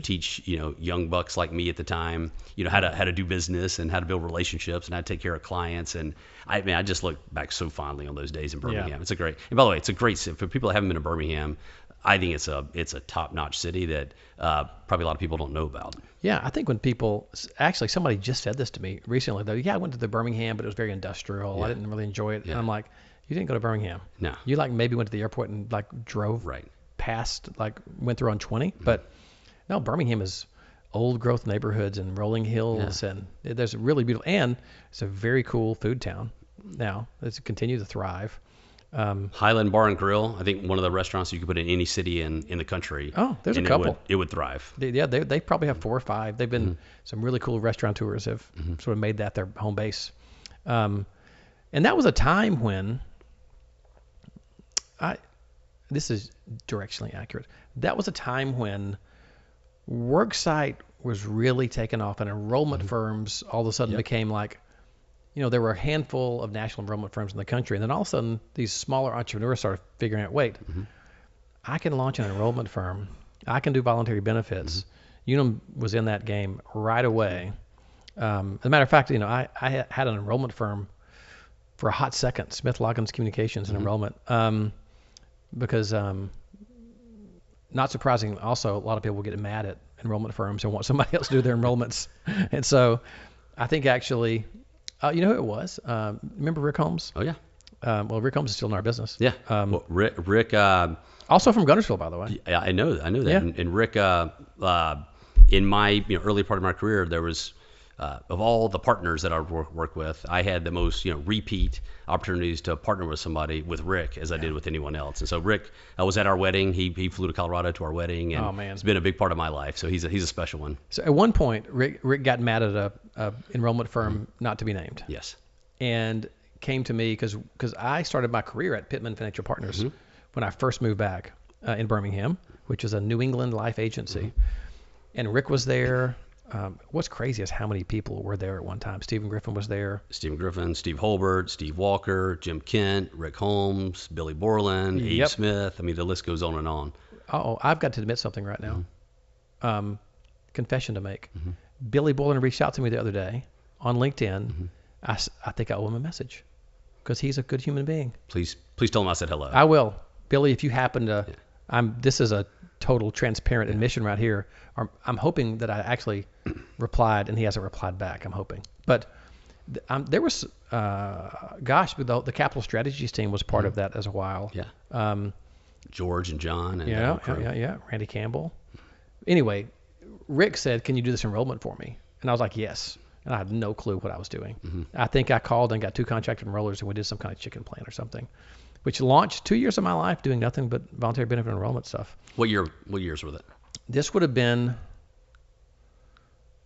teach young bucks like me at the time how to do business and how to build relationships and how to take care of clients. And I just look back so fondly on those days in Birmingham. Yeah. And by the way, it's a great city for people that haven't been to Birmingham. I think it's a top-notch city that probably a lot of people don't know about. Yeah, I think when people actually somebody just said this to me recently though. Yeah, I went to the Birmingham, but it was very industrial. Yeah. I didn't really enjoy it. Yeah. And I'm like, you didn't go to Birmingham. No. You maybe went to the airport and drove past, went through on 20. But no, Birmingham is old growth neighborhoods and rolling hills, and there's a really beautiful, and it's a very cool food town now. It's continued to thrive. Highland Bar and Grill, I think one of the restaurants you could put in any city in the country. Oh, there's a couple. It would thrive. They probably have 4 or 5. They've been some really cool restaurateurs have sort of made that their home base. And that was a time when this is directionally accurate. That was a time when worksite was really taken off, and enrollment firms all of a sudden became there were a handful of national enrollment firms in the country, and then all of a sudden these smaller entrepreneurs started figuring out, wait, I can launch an enrollment firm. I can do voluntary benefits. Unum was in that game right away. As a matter of fact, I had an enrollment firm for a hot second, Smith Loggins Communications and Enrollment, because not surprising, also a lot of people get mad at enrollment firms and want somebody else to do their enrollments. And so I think actually, you know who it was? Remember Rick Holmes? Oh, yeah. Well, Rick Holmes is still in our business. Yeah. Rick also from Guntersville, by the way. Yeah, I know that. Yeah. And Rick, in my early part of my career, there was of all the partners that I worked with, I had the most repeat opportunities to partner with somebody with Rick as I did with anyone else. And so Rick, I was at our wedding. He flew to Colorado to our wedding, and it's been a big part of my life. So he's a special one. So at one point, Rick got mad at a enrollment firm not to be named. Yes. And came to me because I started my career at Pittman Financial Partners when I first moved back in Birmingham, which is a New England life agency. And Rick was there. What's crazy is how many people were there at one time. Stephen Griffin was there. Stephen Griffin, Steve Holbert, Steve Walker, Jim Kent, Rick Holmes, Billy Borland, Abe Yep. Smith. I mean, the list goes on and on. Oh, I've got to admit something right now. Mm-hmm. Confession to make. Billy Borland reached out to me the other day on LinkedIn. Mm-hmm. I think I owe him a message because he's a good human being. Please tell him I said hello. I will. Billy, if you happen to, this is a total transparent admission right here. I'm hoping that I actually replied and he hasn't replied back. I'm hoping. But there was, the capital strategies team was part of that as a while. Yeah. George and John. And Yeah. Randy Campbell. Anyway, Rick said, "Can you do this enrollment for me?" And I was like, "Yes." And I had no clue what I was doing. I think I called and got 2 contracted enrollers and we did some kind of chicken plan or something, which launched 2 years of my life doing nothing but voluntary benefit enrollment stuff. What years were that? This would have been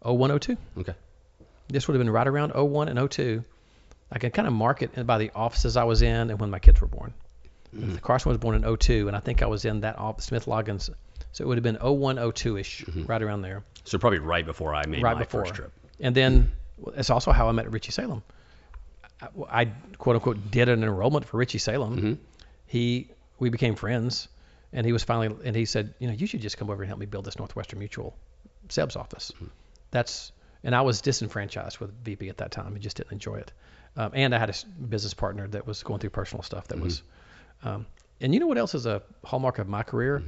01, 02. Okay. This would have been right around 01 and 02. I can kind of mark it by the offices I was in and when my kids were born. Carson was born in 02, and I think I was in that office, Smith Loggins. So it would have been 01, 02-ish, right around there. So probably right before I made my first trip. And then it's also how I met Richie Salem. I quote unquote did an enrollment for Richie Salem. We became friends, and he said, you should just come over and help me build this Northwestern Mutual SEBS office. And I was disenfranchised with VP at that time. I just didn't enjoy it. And I had a business partner that was going through personal stuff that was, and you know what else is a hallmark of my career?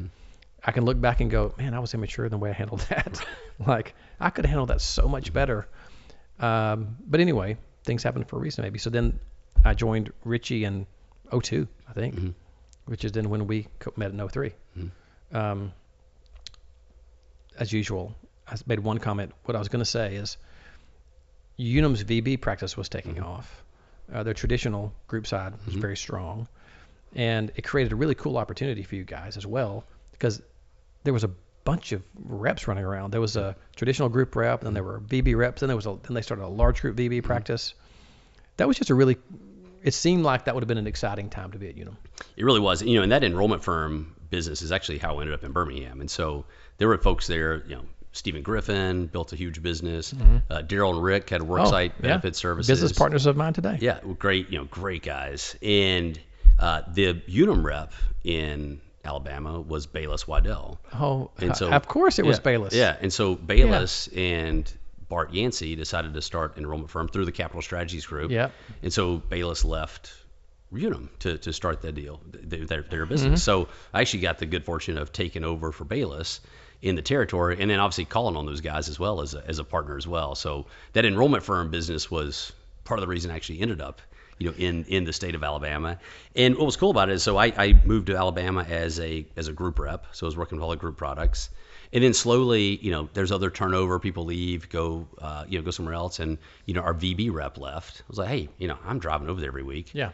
I can look back and go, man, I was immature in the way I handled that. Like I could have handled that so much better. But anyway, things happen for a reason maybe. So then I joined Richie in 02, I think, which is then when we met in 03. As usual, I made one comment. What I was going to say is Unum's VB practice was taking off. Their traditional group side was very strong. And it created a really cool opportunity for you guys as well, because there was a bunch of reps running around. There was a traditional group rep, then there were VB reps, then they started a large group VB practice. That was just it seemed like that would have been an exciting time to be at Unum. It really was. And that enrollment firm business is actually how I ended up in Birmingham. And so there were folks there, Stephen Griffin built a huge business. Daryl and Rick had worksite benefit services. Business partners of mine today. Yeah, great, great guys. And the Unum rep in Alabama was Bayless Waddell. Oh, and so, of course it was Bayless. Yeah, and so Bayless and Bart Yancey decided to start an enrollment firm through the Capital Strategies Group. Yeah. And so Bayless left Unum to start that deal, their business. So I actually got the good fortune of taking over for Bayless in the territory, and then obviously calling on those guys as well as a partner as well. So that enrollment firm business was part of the reason I actually ended up in the state of Alabama. And what was cool about it is, so I moved to Alabama as a group rep. So I was working with all the group products. And then slowly, there's other turnover, people leave, go somewhere else. And, our VB rep left. I was like, hey, I'm driving over there every week. Yeah.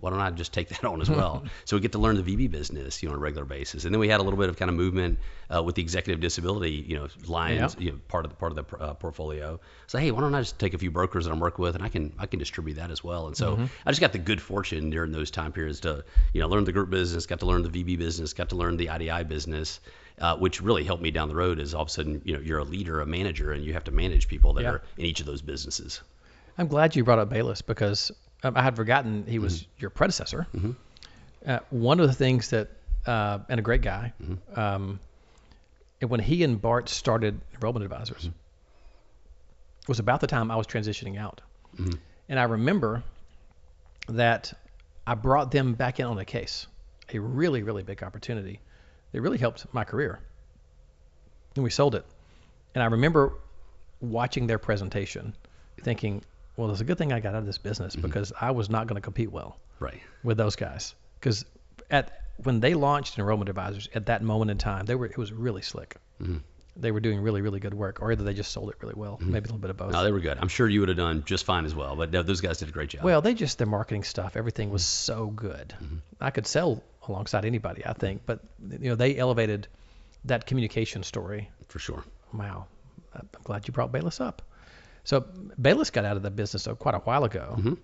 Why don't I just take that on as well? So we get to learn the VB business, on a regular basis. And then we had a little bit of kind of movement with the executive disability, lines, part of the portfolio. So hey, why don't I just take a few brokers that I'm working with, and I can distribute that as well. And so I just got the good fortune during those time periods to learn the group business, got to learn the VB business, got to learn the IDI business, which really helped me down the road. As all of a sudden you're a leader, a manager, and you have to manage people that are in each of those businesses. I'm glad you brought up Bayless because I had forgotten he was your predecessor. One of the things that, and a great guy, and when he and Bart started Enrollment Advisors, was about the time I was transitioning out. And I remember that I brought them back in on a case, a really, really big opportunity. It really helped my career. And we sold it. And I remember watching their presentation thinking, well, it's a good thing I got out of this business because I was not going to compete well with those guys. Because when they launched Enrollment Advisors at that moment in time, it was really slick. They were doing really, really good work, or either they just sold it really well, maybe a little bit of both. No, they were good. I'm sure you would have done just fine as well, but no, those guys did a great job. Well, their marketing stuff, everything was so good. I could sell alongside anybody, I think, but they elevated that communication story. For sure. Wow. I'm glad you brought Bayless up. So Bayless got out of the business quite a while ago,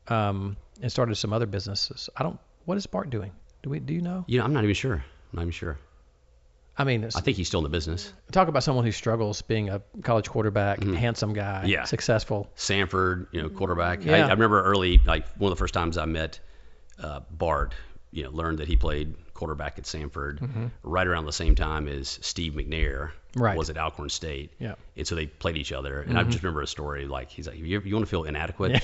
and started some other businesses. What is Bart doing? Do you know? I'm not even sure. I mean, I think he's still in the business. talk about someone who struggles being a college quarterback, handsome guy, Yeah. successful. Sanford, quarterback. Yeah. I remember early, like one of the first times I met Bart, learned that he played quarterback at Sanford right around the same time as Steve McNair Right. was at Alcorn State. Yeah. And so they played each other. And I just remember a story like, he's like, you want to feel inadequate?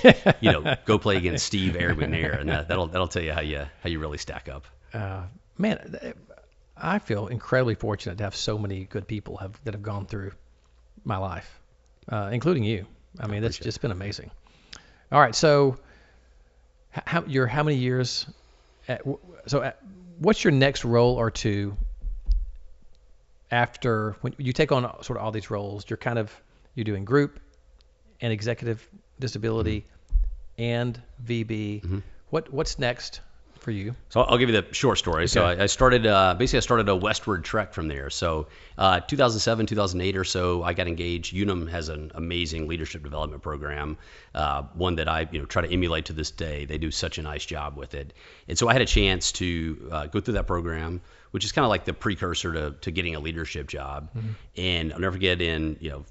Go play against Steve Air McNair, and that'll tell you how you really stack up. Man, I feel incredibly fortunate to have so many good people that have gone through my life, including you. I mean, that's just been amazing. All right, so how many years? What's your next role or two after when you take on sort of all these roles? You're doing group and executive disability and VB. What's next for you? So I'll give you the short story. So I started a westward trek from there. So 2007, 2008 or so, I got engaged. Unum has an amazing leadership development program, one that I try to emulate to this day. They do such a nice job with it. And so I had a chance to go through that program, which is kind of like the precursor to getting a leadership job. And I'll never forget in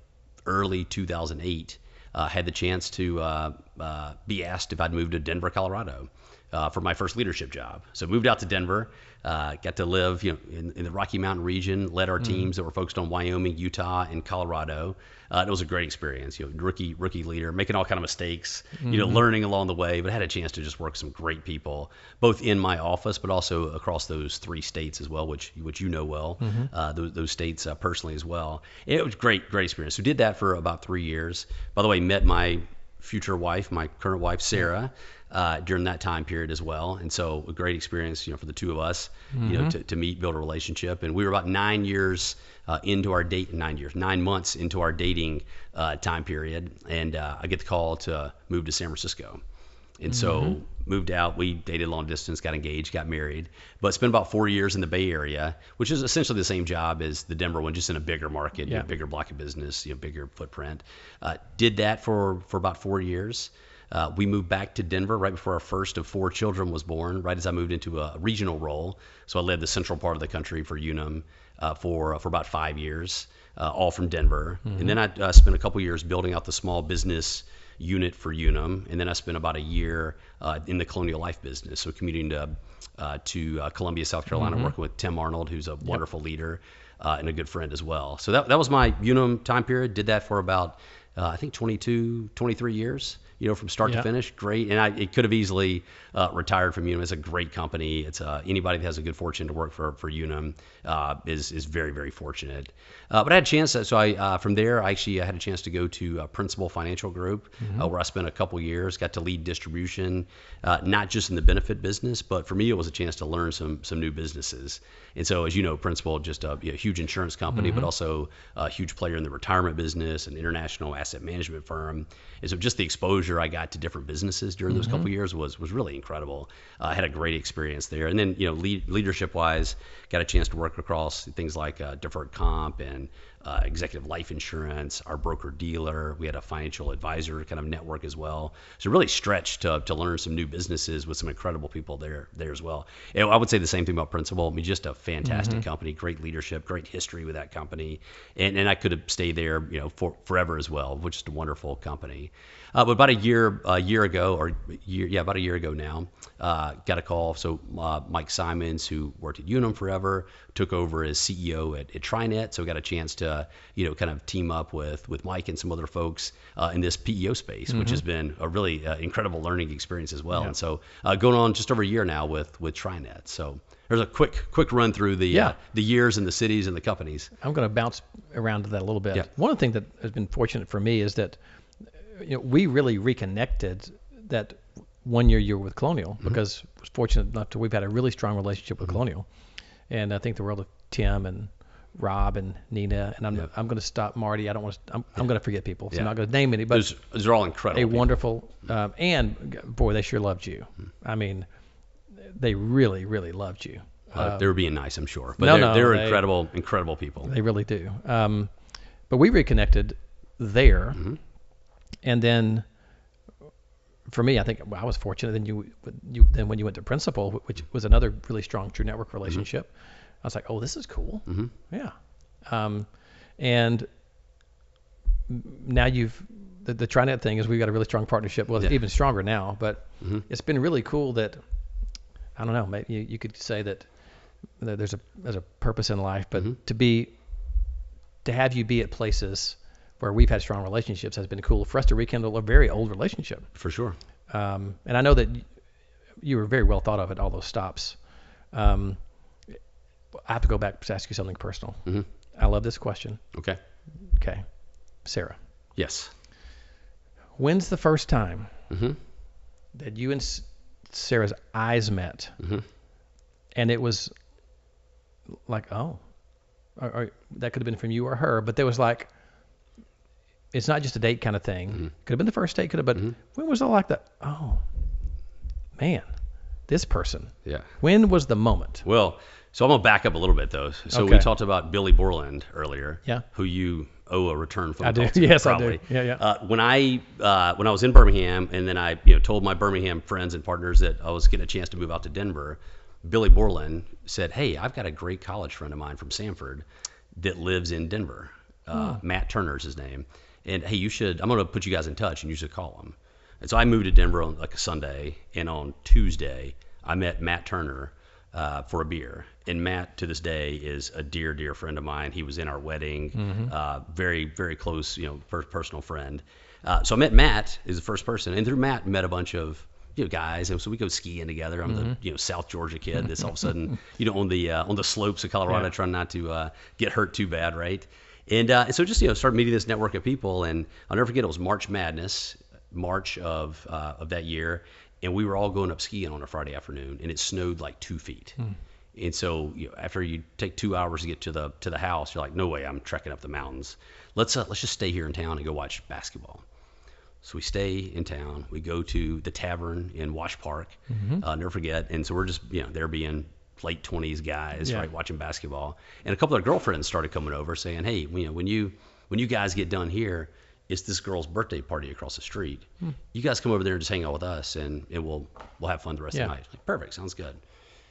early 2008, had the chance to be asked if I'd move to Denver, Colorado. For my first leadership job. So moved out to Denver, got to live in the Rocky Mountain region, led our teams that were focused on Wyoming, Utah, and Colorado. It was a great experience, rookie leader, making all kind of mistakes, learning along the way, but I had a chance to just work with some great people, both in my office, but also across those 3 states as well, which you know well, those states personally as well. And it was great experience. So did that for about 3 years. By the way, met my future wife, my current wife, Sarah, during that time period as well. And so a great experience, for the two of us, to meet, build a relationship. And we were about 9 years into our 9 months into our dating time period. And I get the call to move to San Francisco. And so moved out, we dated long distance, got engaged, got married, but spent about 4 years in the Bay Area, which is essentially the same job as the Denver one, just in a bigger market, bigger block of business, bigger footprint. Did that for about 4 years. We moved back to Denver right before our first of 4 children was born, right as I moved into a regional role. So I led the central part of the country for Unum for about 5 years, all from Denver. And then I spent a couple years building out the small business unit for Unum, and then I spent about a year in the Colonial Life business, so commuting to Columbia, South Carolina, working with Tim Arnold, who's a wonderful leader and a good friend as well. So that was my Unum time period. Did that for about I think 22, 23 years. From start to finish, great. And it could have easily retired from Unum. It's a great company. It's anybody that has a good fortune to work for Unum is very, very fortunate. But I had a chance. So from there, I had a chance to go to Principal Financial Group, where I spent a couple years, got to lead distribution, not just in the benefit business, but for me, it was a chance to learn some new businesses. And so, as you know, Principal, just a huge insurance company, but also a huge player in the retirement business, an international asset management firm. And so just the exposure I got to different businesses during those couple years was really incredible. I had a great experience there. And then, leadership-wise, got a chance to work across things like deferred comp and executive life insurance, our broker-dealer. We had a financial advisor kind of network as well. So really stretched to learn some new businesses with some incredible people there as well. And I would say the same thing about Principal. I mean, just a fantastic company, great leadership, great history with that company. And I could have stayed there, for forever as well, which is a wonderful company. But about a year ago now, got a call. So Mike Simons, who worked at Unum forever, took over as CEO at TriNet. So got a chance to, kind of team up with Mike and some other folks in this PEO space, which has been a really incredible learning experience as well. And so going on just over a year now with TriNet. So there's a quick run through the years and the cities and the companies. I'm going to bounce around to that a little bit. Yeah. One of the things that has been fortunate for me is that we really reconnected that 1 year you were with Colonial, because I was fortunate enough we've had a really strong relationship with Colonial. And I think the world of Tim and Rob and Nina, and I'm going to stop Marty. I don't want to. I'm going to forget people, so I'm not going to name any. But those are all incredible. A wonderful, and boy, they sure loved you. I mean, they really, really loved you. They were being nice, I'm sure, but they're incredible people. They really do. But we reconnected there, and then for me, I think I was fortunate. Then when you went to Principal, which was another really strong True Network relationship. I was like, oh, this is cool. Mm-hmm. Yeah. And now the TriNet thing is we've got a really strong partnership. Well, it's even stronger now, but it's been really cool that, I don't know, maybe you could say that there's a purpose in life, but to have you be at places where we've had strong relationships has been cool for us to rekindle a very old relationship. For sure. And I know that you were very well thought of at all those stops. I have to go back to ask you something personal. Mm-hmm. I love this question. Okay. Okay. Sarah. Yes. When's the first time Mm-hmm. that you and Sarah's eyes met? Mm-hmm. And it was like, oh, or that could have been from you or her, but there was like, it's not just a date kind of thing. Mm-hmm. Could have been the first date, but when was it like that? Oh, man, this person. Yeah. When was the moment? Well, so I'm going to back up a little bit, though. So we Okay. talked about Billy Borland earlier, Yeah. who you owe a return phone I do. call to, Yes, probably. I do. Yeah. When I was in Birmingham, and then I told my Birmingham friends and partners that I was getting a chance to move out to Denver, Billy Borland said, hey, I've got a great college friend of mine from Sanford that lives in Denver. Matt Turner's his name. And, hey, I'm going to put you guys in touch, and you should call him. And so I moved to Denver on like a Sunday, and on Tuesday, I met Matt Turner for a beer. And Matt, to this day, is a dear, dear friend of mine. He was in our wedding, very, very close, personal friend. So I met Matt as the first person, and through Matt, met a bunch of guys, and so we go skiing together. I'm the South Georgia kid that's all of a sudden on the slopes of Colorado, trying not to get hurt too bad, right? And so just start meeting this network of people, and I'll never forget, it was March Madness, March of that year, and we were all going up skiing on a Friday afternoon, and it snowed like 2 feet. And so after you take 2 hours to get to the house, you're like, no way, I'm trekking up the mountains. Let's just stay here in town and go watch basketball. So we stay in town. We go to the tavern in Wash Park. Never forget. And so we're just there being late 20s guys, right, watching basketball. And a couple of girlfriends started coming over saying, hey, when you guys get done here, it's this girl's birthday party across the street. You guys come over there and just hang out with us, and we'll have fun the rest of the night. Like, perfect, sounds good.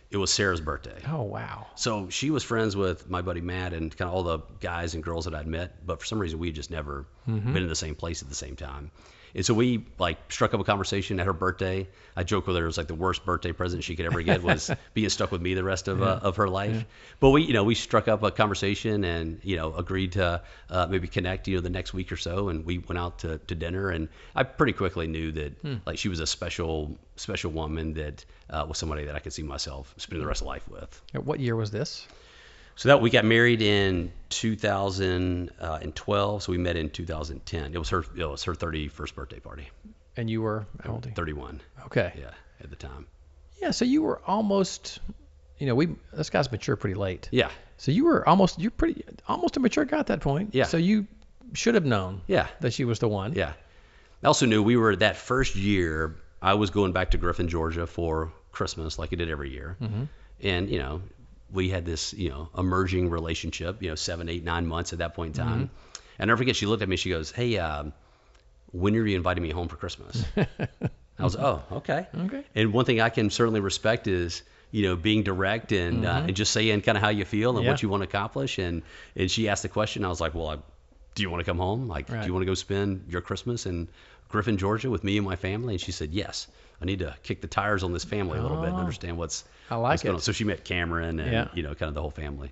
It was Sarah's birthday. Oh, wow. So she was friends with my buddy Matt and kind of all the guys and girls that I'd met, but for some reason we had just never been in the same place at the same time. And so we struck up a conversation at her birthday. I joke with her, it was like the worst birthday present she could ever get was being stuck with me the rest of her life. Yeah. But we struck up a conversation and agreed to maybe connect the next week or so, and we went out to dinner. And I pretty quickly knew that she was a special woman that was somebody that I could see myself spending the rest of life with. What year was this? So that we got married in 2012. So we met in 2010. It was her 31st birthday party. And you were how old? 31. Okay. Yeah, at the time. Yeah. So you were almost, this guy's matured pretty late. Yeah. So you're almost a mature guy at that point. Yeah. So you should have known. Yeah. That she was the one. Yeah. I also knew we were that first year. I was going back to Griffin, Georgia for Christmas, like I did every year, and we had this, emerging relationship, 7, 8, 9 months at that point in time. And I never forget, she looked at me, she goes, hey, when are you inviting me home for Christmas? I was, oh, okay. Okay. And one thing I can certainly respect is, being direct and just saying kind of how you feel and what you want to accomplish. And she asked the question, I was like, well, do you want to come home? Like, do you want to go spend your Christmas in Griffin, Georgia with me and my family? And she said, yes. I need to kick the tires on this family a little bit and understand what's going on. So she met Cameron and, kind of the whole family.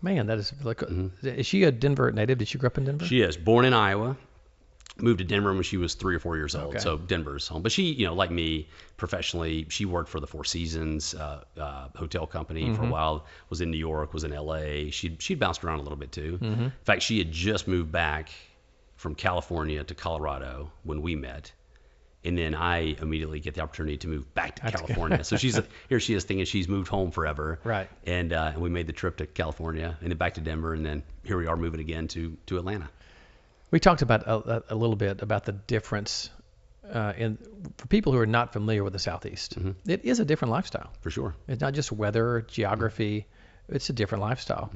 Man, that is like, is she a Denver native? Did she grow up in Denver? She is. Born in Iowa. Moved to Denver when she was 3 or 4 years old. Okay. So Denver's home. But she, like me, professionally, she worked for the Four Seasons hotel company for a while, was in New York, was in LA. She'd bounced around a little bit too. In fact, she had just moved back from California to Colorado when we met. And then I immediately get the opportunity to move back to California. So here she is thinking she's moved home forever. Right. And we made the trip to California and then back to Denver. And then here we are moving again to Atlanta. We talked about a little bit about the difference for people who are not familiar with the Southeast. It is a different lifestyle. For sure. It's not just weather, geography. It's a different lifestyle.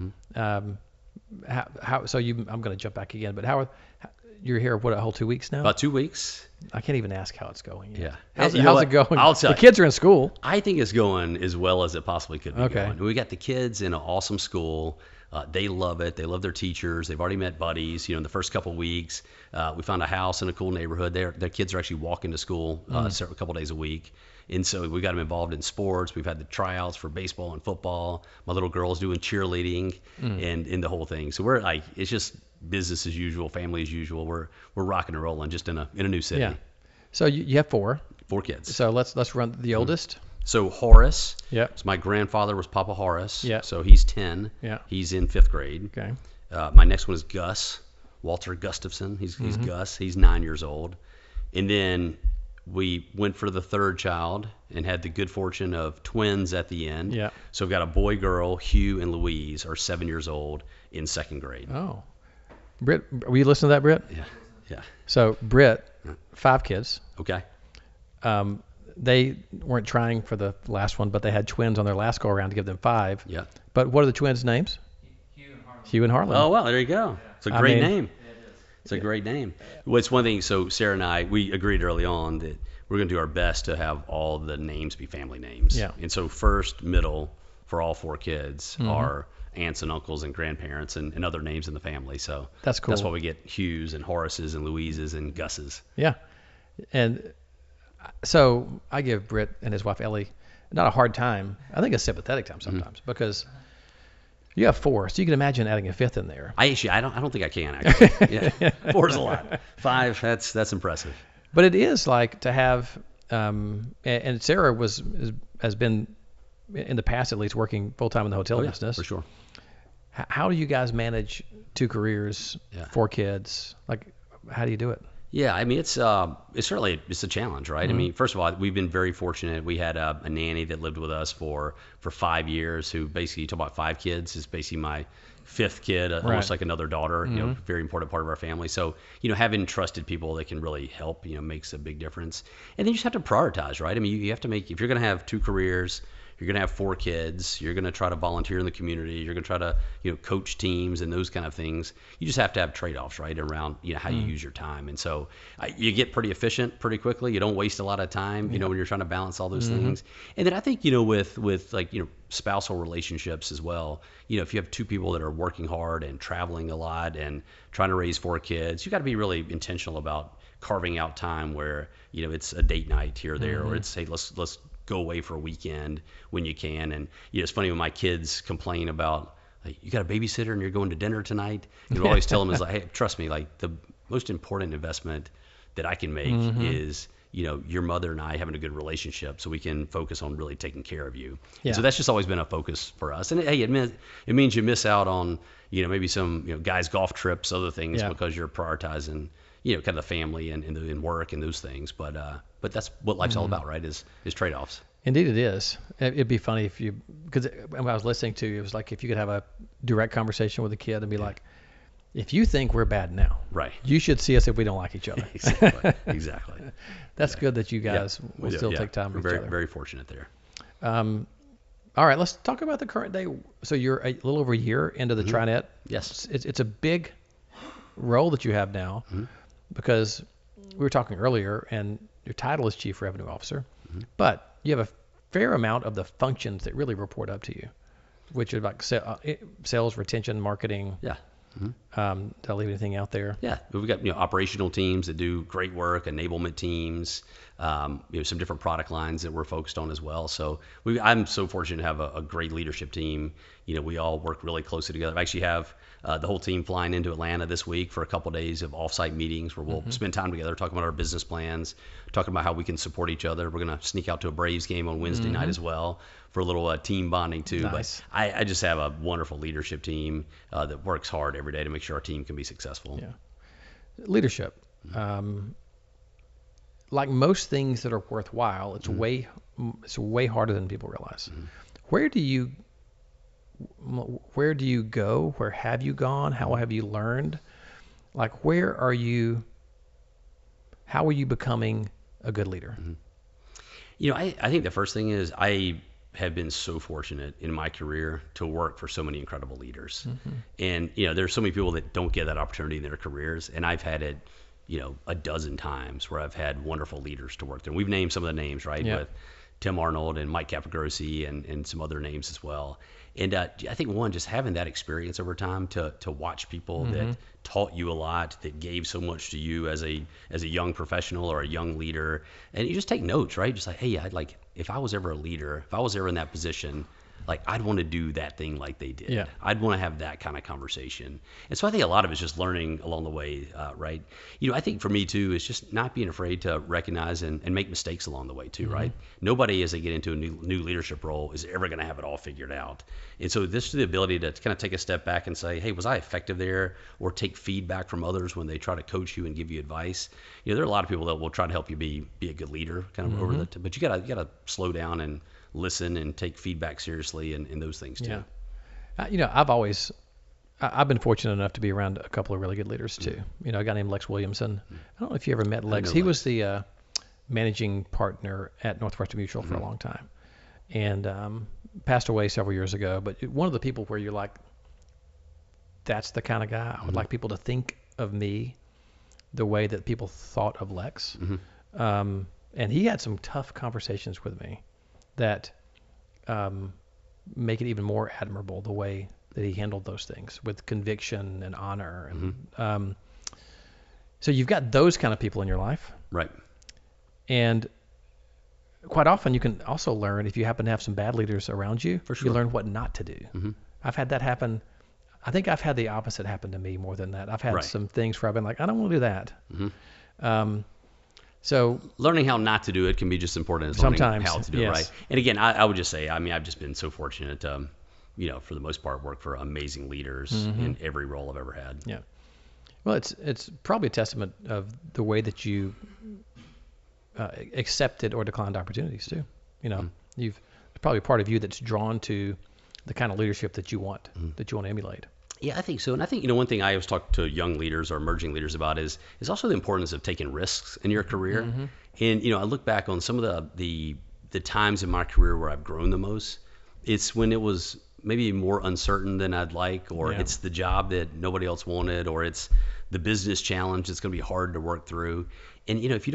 So I'm going to jump back again, but you're here, what, a whole 2 weeks now? About 2 weeks. I can't even ask how it's going yet. Yeah. How's You know it going? I'll tell the you. kids are in school. I think it's going as well as it possibly could be Okay. going. We got the kids in an awesome school. They love it. They love their teachers. They've already met buddies. In the first couple of weeks, we found a house in a cool neighborhood. Their kids are actually walking to school a couple days a week. And so we got them involved in sports. We've had the tryouts for baseball and football. My little girl's doing cheerleading and in the whole thing. So we're like, it's just business as usual, family as usual. We're rocking and rolling just in a new city. Yeah. So you have 4. 4 kids. So let's run the oldest. So Horace. Yep. So my grandfather was Papa Horace. Yeah. So he's 10. Yeah. He's in 5th grade. Okay. My next one is Gus, Walter Gustafson. He's Gus. He's 9 years old. And then we went for the 3rd child and had the good fortune of twins at the end. Yeah. So we've got a boy, girl. Hugh and Louise are 7 years old in 2nd grade. Oh. Britt, were you listening to that, Britt? Yeah. Yeah. So Britt, 5 kids. Okay. They weren't trying for the last one, but they had twins on their last go around to give them 5. Yeah. But what are the twins' names? Hugh and Harlan. Oh, well, there you go. It's a great name. It's a great name. Well, it's one thing. So Sarah and I, we agreed early on that we're going to do our best to have all the names be family names. Yeah. And so first, middle for all 4 kids are aunts and uncles and grandparents and other names in the family. So That's cool. That's why we get Hughes and Horaces and Louises and Gusses. Yeah. And so I give Britt and his wife Ellie not a hard time. I think a sympathetic time sometimes because you have 4, so you can imagine adding a 5th in there. I don't think I can actually. Yeah. 4 is a lot. 5, that's impressive. But it is like to have, and Sarah has been in the past at least working full time in the hotel business. For sure. How do you guys manage 2 careers, 4 kids? Like, how do you do it? Yeah, I mean it's certainly a challenge, right? I mean, first of all, we've been very fortunate. We had a nanny that lived with us for 5 years, who basically, you talk about 5 kids, is basically my 5th kid, almost like another daughter. Very important part of our family. So having trusted people that can really help, makes a big difference. And then you just have to prioritize, right? I mean, you have to make, if you're going to have 2 careers, you're going to have 4 kids, you're going to try to volunteer in the community, you're going to try to coach teams and those kind of things. You just have to have trade-offs, right, around how you use your time. And so you get pretty efficient pretty quickly. You don't waste a lot of time when you're trying to balance all those things. And then I think with like spousal relationships as well, if you have 2 people that are working hard and traveling a lot and trying to raise 4 kids, you got to be really intentional about carving out time where it's a date night here or there, or it's, hey, let's go away for a weekend when you can. And it's funny when my kids complain about, like, you got a babysitter and you're going to dinner tonight. You always tell them is like, hey, trust me, like the most important investment that I can make is your mother and I having a good relationship, so we can focus on really taking care of you. Yeah. So that's just always been a focus for us. And hey, it means you miss out on maybe some guys' golf trips, other things, because you're prioritizing kind of the family and work and those things. But that's what life's all about, right? Is trade-offs. Indeed it is. It'd be funny because when I was listening to you, it was like if you could have a direct conversation with a kid and be like, if you think we're bad now, right, you should see us if we don't like each other. Exactly. That's good that you guys will still take time with each other. Very fortunate there. All right, let's talk about the current day. So you're a little over a year into the TriNet. Yes. It's a big role that you have now because we were talking earlier, and your title is Chief Revenue Officer, but you have a fair amount of the functions that really report up to you, which are like sales, retention, marketing. Yeah. Did I leave anything out there? Yeah, we've got operational teams that do great work, enablement teams, some different product lines that we're focused on as well. So I'm so fortunate to have a great leadership team. We all work really closely together. I actually have the whole team flying into Atlanta this week for a couple of days of off-site meetings where we'll spend time together talking about our business plans, talking about how we can support each other. We're going to sneak out to a Braves game on Wednesday night as well for a little team bonding too. Nice. But I just have a wonderful leadership team that works hard every day to make sure our team can be successful. Yeah. Leadership. Like most things that are worthwhile, it's way harder than people realize. Where do you go? Where have you gone? How have you learned? Like, how are you becoming a good leader? I think the first thing is I have been so fortunate in my career to work for so many incredible leaders. Mm-hmm. And, there's so many people that don't get that opportunity in their careers. And I've had it, a dozen times where I've had wonderful leaders to work there. And we've named some of the names, right? Yeah. With Tim Arnold and Mike Capagrossi and some other names as well. And I think just having that experience over time to watch people that taught you a lot, that gave so much to you as a young professional or a young leader, and you just take notes, right? Just like, hey, if I was ever a leader, if I was ever in that position, I'd want to do that thing like they did. Yeah. I'd want to have that kind of conversation. And so I think a lot of it's just learning along the way, right? I think for me too, is just not being afraid to recognize and make mistakes along the way too, right? Nobody, as they get into a new leadership role, is ever going to have it all figured out. And so this is the ability to kind of take a step back and say, hey, was I effective there? Or take feedback from others when they try to coach you and give you advice. There are a lot of people that will try to help you be a good leader kind of over the but you gotta slow down and listen and take feedback seriously and those things too. Yeah. I've been fortunate enough to be around a couple of really good leaders too. A guy named Lex Williamson. I don't know if you ever met Lex. He was the managing partner at Northwestern Mutual for a long time, and passed away several years ago. But one of the people where you're like, that's the kind of guy I would like people to think of me the way that people thought of Lex. And he had some tough conversations with me that make it even more admirable the way that he handled those things with conviction and honor. And so you've got those kind of people in your life. Right. And quite often you can also learn, if you happen to have some bad leaders around you, For sure. you learn what not to do. I've had that happen. I think I've had the opposite happen to me more than that. I've had some things where I've been like, I don't want to do that. So learning how not to do it can be just important as sometimes, learning how to do yes. it right. And again, I would just say, I've just been so fortunate to, for the most part, work for amazing leaders in every role I've ever had. Yeah. Well, it's probably a testament of the way that you accepted or declined opportunities too. You've probably a part of you that's drawn to the kind of leadership that you want, that you want to emulate. Yeah, I think so. And I think, one thing I always talk to young leaders or emerging leaders about is also the importance of taking risks in your career. And, I look back on some of the times in my career where I've grown the most. It's when it was maybe more uncertain than I'd like, or it's the job that nobody else wanted, or it's the business challenge that's going to be hard to work through. And, if you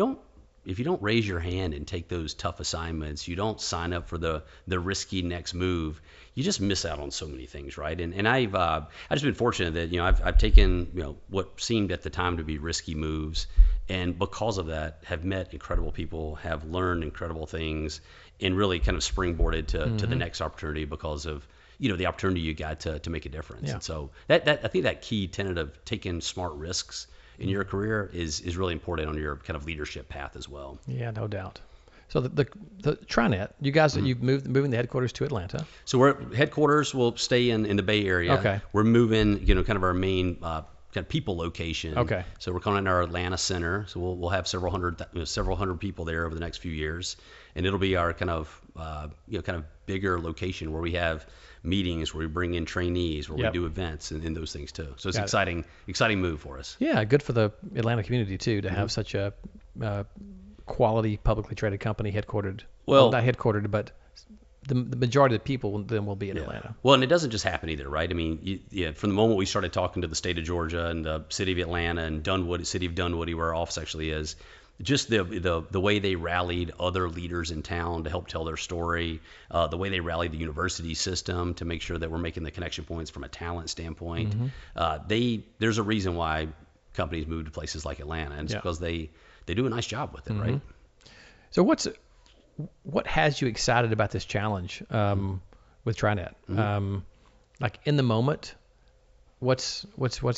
don't raise your hand and take those tough assignments, you don't sign up for the risky next move, you just miss out on so many things, right? And I've just been fortunate that I've taken what seemed at the time to be risky moves, and because of that have met incredible people, have learned incredible things, and really kind of springboarded to the next opportunity because of the opportunity you got to make a difference. Yeah. And so that I think that key tenet of taking smart risks in your career is really important on your kind of leadership path as well. Yeah, no doubt. So the TriNet, you guys, you've moving the headquarters to Atlanta. So headquarters will stay in the Bay Area. Okay. We're moving, kind of our main kind of people location. Okay. So we're calling it our Atlanta Center. So we'll have several hundred people there over the next few years, and it'll be our kind of kind of bigger location where we have meetings, where we bring in trainees, where we do events and those things too. So it's an exciting move for us. Yeah, good for the Atlanta community too to have such a quality publicly traded company headquartered. Well, not headquartered, but the majority of the people then will be in Atlanta. Well, and it doesn't just happen either, right? I mean, from the moment we started talking to the state of Georgia and the city of Atlanta and city of Dunwoody, where our office actually is, just the way they rallied other leaders in town to help tell their story, the way they rallied the university system to make sure that we're making the connection points from a talent standpoint. There's a reason why companies move to places like Atlanta, and it's because they do a nice job with it, right? So what has you excited about this challenge with TriNet? Like in the moment, what's